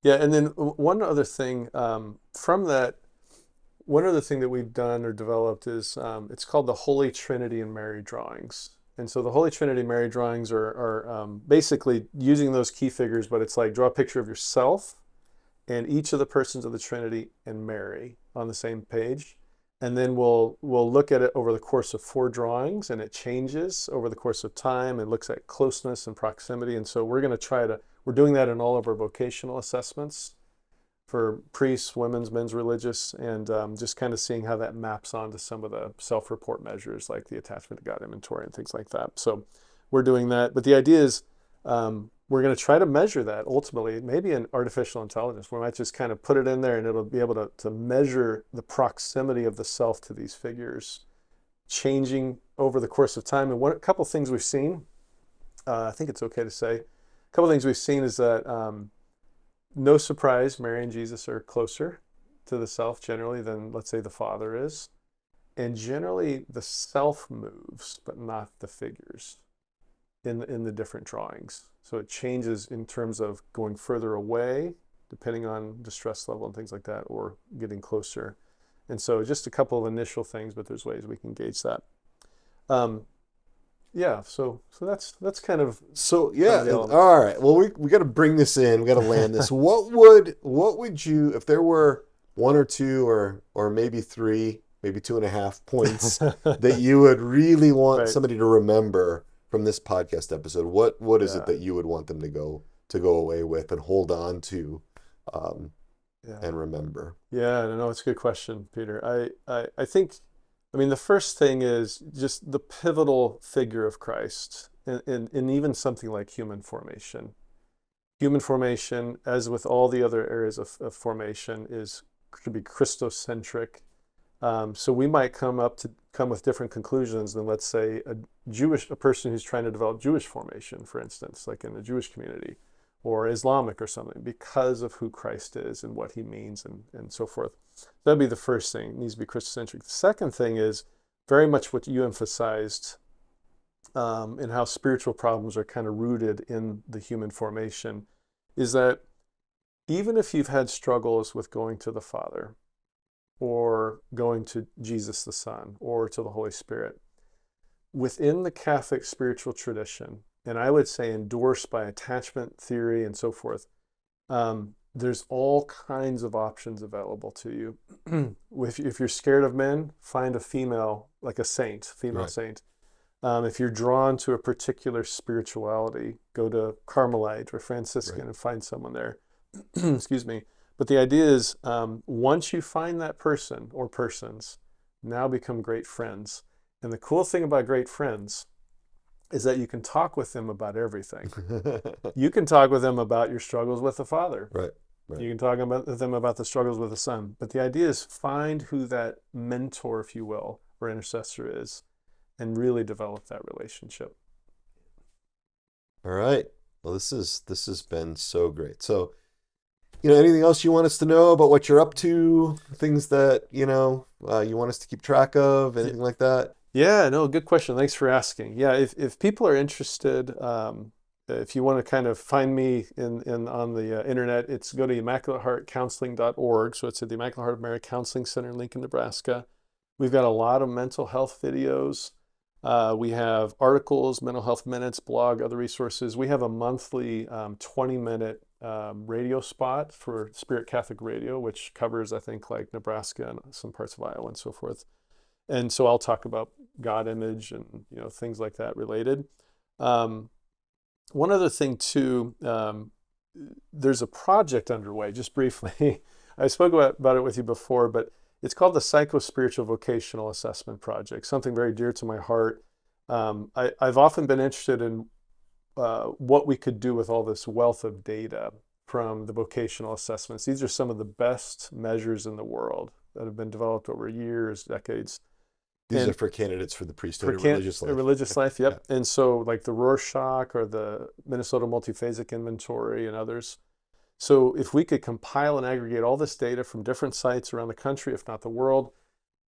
Yeah, and then one other thing from that, one other thing that we've done or developed is it's called the Holy Trinity and Mary drawings. And so the Holy Trinity and Mary drawings are basically using those key figures, but it's like draw a picture of yourself and each of the persons of the Trinity and Mary on the same page. And then we'll look at it over the course of 4 drawings, and it changes over the course of time and looks at closeness and proximity. And so we're doing that in all of our vocational assessments for priests, women's, men's religious, and just kind of seeing how that maps onto some of the self-report measures like the attachment to God inventory and things like that. So we're doing that. But the idea is we're going to try to measure that ultimately, maybe in artificial intelligence. We might just kind of put it in there and it'll be able to measure the proximity of the self to these figures changing over the course of time. And a couple things we've seen, I think it's okay to say, a couple things we've seen is that no surprise, Mary and Jesus are closer to the self generally than, let's say, the Father is. And generally the self moves, but not the figures in the different drawings. So it changes in terms of going further away, depending on distress level and things like that, or getting closer. And so just a couple of initial things, but there's ways we can gauge that. Yeah, so that's kind of all right. Well, we got to bring this in. We got to land this. What would you, if there were 1 or 2 or maybe 3, maybe 2.5 points that you would really want somebody to remember from this podcast episode? What is it that you would want them to go away with and hold on to, and remember? Yeah, no, it's a good question, Peter. I think. I mean, the first thing is just the pivotal figure of Christ in even something like human formation. Human formation, as with all the other areas of formation, should be Christocentric. So we might come with different conclusions than, let's say, a person who's trying to develop Jewish formation, for instance, like in the Jewish community, or Islamic or something, because of who Christ is and what he means and so forth. That'd be the first thing. It needs to be Christocentric. The second thing is very much what you emphasized in how spiritual problems are kind of rooted in the human formation, is that even if you've had struggles with going to the Father or going to Jesus the Son or to the Holy Spirit, within the Catholic spiritual tradition, and I would say endorsed by attachment theory and so forth, there's all kinds of options available to you. If you're scared of men, find a female, like a saint, female saint. If you're drawn to a particular spirituality, go to Carmelite or Franciscan and find someone there. Excuse me. But the idea is, once you find that person or persons, now become great friends. And the cool thing about great friends is that you can talk with them about everything. You can talk with them about your struggles with the Father. Right. Right. You can talk with them about the struggles with the Son. But the idea is find who that mentor, if you will, or intercessor is, and really develop that relationship. All right. Well, this has been so great. So, anything else you want us to know about what you're up to? Things that, you want us to keep track of? Anything like that? Yeah, no, good question. Thanks for asking. Yeah, if people are interested, if you want to kind of find me on the internet, it's go to ImmaculateHeartCounseling.org. So it's at the Immaculate Heart of Mary Counseling Center in Lincoln, Nebraska. We've got a lot of mental health videos. We have articles, mental health minutes, blog, other resources. We have a monthly 20-minute radio spot for Spirit Catholic Radio, which covers, I think, like Nebraska and some parts of Iowa and so forth. And so I'll talk about God image and things like that related. One other thing too, there's a project underway, just briefly. I spoke about it with you before, but it's called the Psycho-Spiritual Vocational Assessment Project, something very dear to my heart. I've often been interested in what we could do with all this wealth of data from the vocational assessments. These are some of the best measures in the world that have been developed over years, decades. These are for candidates for the priesthood and religious life. Religious life, yep. Yeah. And so like the Rorschach or the Minnesota Multiphasic Inventory and others. So if we could compile and aggregate all this data from different sites around the country, if not the world,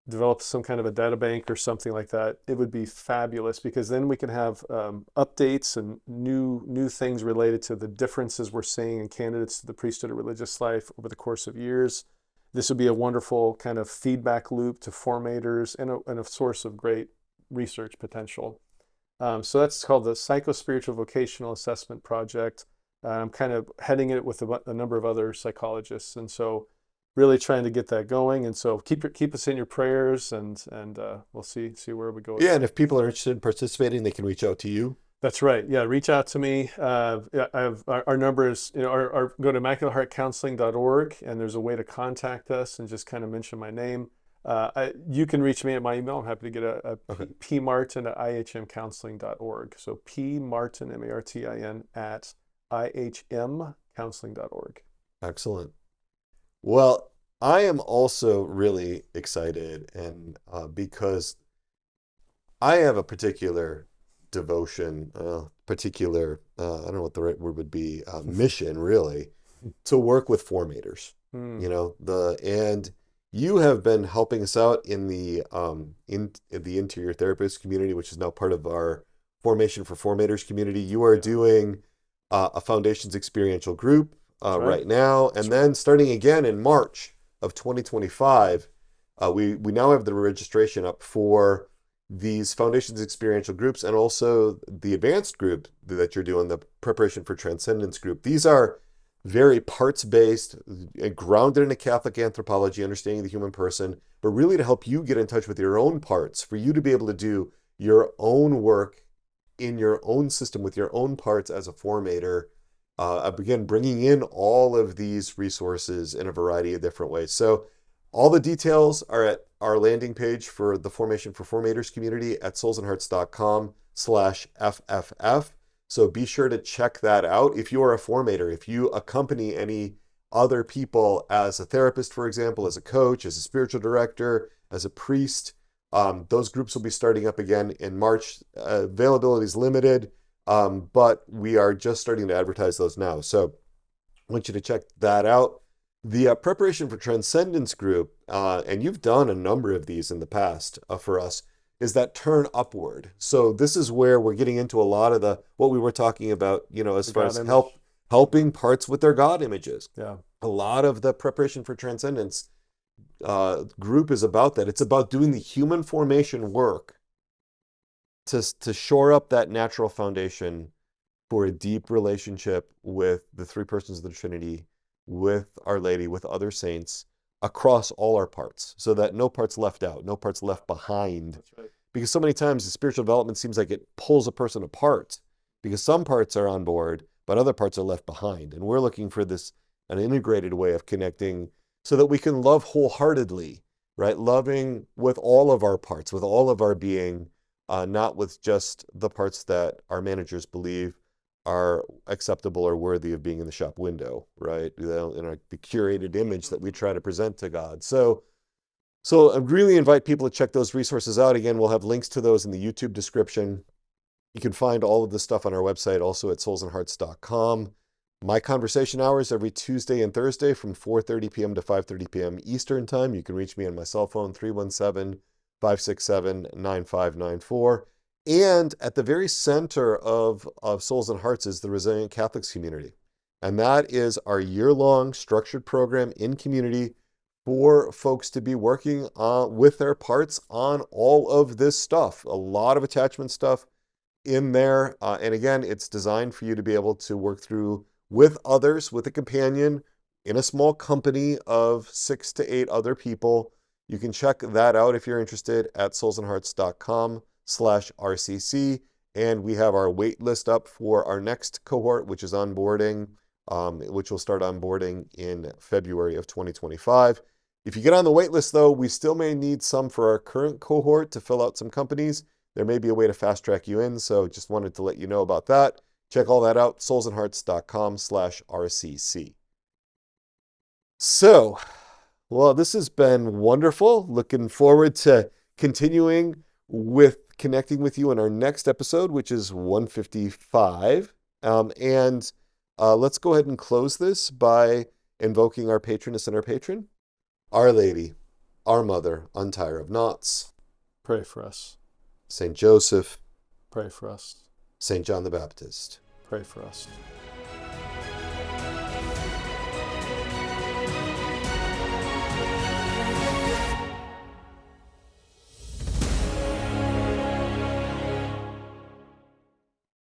develop some kind of a data bank or something like that, it would be fabulous, because then we can have updates and new things related to the differences we're seeing in candidates to the priesthood or religious life over the course of years. This would be a wonderful kind of feedback loop to formators and a source of great research potential. So that's called the Psycho-Spiritual Vocational Assessment Project. I'm kind of heading it with a number of other psychologists, and so really trying to get that going. And so keep us in your prayers, and we'll see where we go. Yeah, and if people are interested in participating, they can reach out to you. That's right. Yeah, reach out to me. I have our numbers. Go to ImmaculateHeartCounseling.org, and there's a way to contact us and just kind of mention my name. You can reach me at my email. I'm happy to get a pmartin@ihmcounseling.org. So pmartin, MARTIN, at ihmcounseling.org. Excellent. Well, I am also really excited, and because I have a particular devotion, I don't know what the right word would be, mission really, to work with formators. And you have been helping us out in the interior therapist community, which is now part of our Formation for Formators community. You are doing a Foundations Experiential group right now, and then starting again in March of 2025, we now have the registration up for these Foundations Experiential groups, and also the advanced group that you're doing, the Preparation for Transcendence group. These are very parts-based, grounded in a Catholic anthropology, understanding the human person, but really to help you get in touch with your own parts, for you to be able to do your own work in your own system with your own parts as a formator. Again, bringing in all of these resources in a variety of different ways. So all the details are at our landing page for the Formation for Formators community at soulsandhearts.com/FFF. So be sure to check that out. If you are a formator, if you accompany any other people as a therapist, for example, as a coach, as a spiritual director, as a priest, those groups will be starting up again in March. Availability is limited, but we are just starting to advertise those now. So I want you to check that out. The Preparation for Transcendence group, and you've done a number of these in the past for us, is that turn upward. So this is where we're getting into a lot of what we were talking about, as far as helping parts with their God images. Yeah. A lot of the Preparation for Transcendence group is about that. It's about doing the human formation work to shore up that natural foundation for a deep relationship with the three persons of the Trinity, with Our Lady, with other saints, across all our parts, so that no part's left out, no part's left behind. That's right. because so many times the spiritual development seems like it pulls a person apart because some parts are on board, but other parts are left behind. And we're looking for an integrated way of connecting so that we can love wholeheartedly, right? Loving with all of our parts, with all of our being, not with just the parts that our managers believe are acceptable or worthy of being in the shop window, right? In the curated image that we try to present to God. So I really invite people to check those resources out. Again, we'll have links to those in the YouTube description. You can find all of this stuff on our website, also at soulsandhearts.com. My conversation hours every Tuesday and Thursday from 4:30 p.m. to 5:30 p.m. Eastern Time. You can reach me on my cell phone, 317-567-9594. And at the very center of Souls and Hearts is the Resilient Catholics community. And that is our year-long structured program in community for folks to be working with their parts on all of this stuff. A lot of attachment stuff in there. And again, it's designed for you to be able to work through with others, with a companion, in a small company of 6 to 8 other people. You can check that out if you're interested at soulsandhearts.com/RCC. And we have our wait list up for our next cohort, which is onboarding, which will start onboarding in February of 2025. If you get on the wait list, though, we still may need some for our current cohort to fill out some companies. There may be a way to fast track you in, so just wanted to let you know about that. Check all that out, soulsandhearts.com/RCC. So, well, this has been wonderful. Looking forward to continuing with connecting with you in our next episode, which is 155. Let's go ahead and close this by invoking our patroness and our patron. Our Lady, our Mother, Untier of Knots. Pray for us. Saint Joseph. Pray for us. Saint John the Baptist. Pray for us.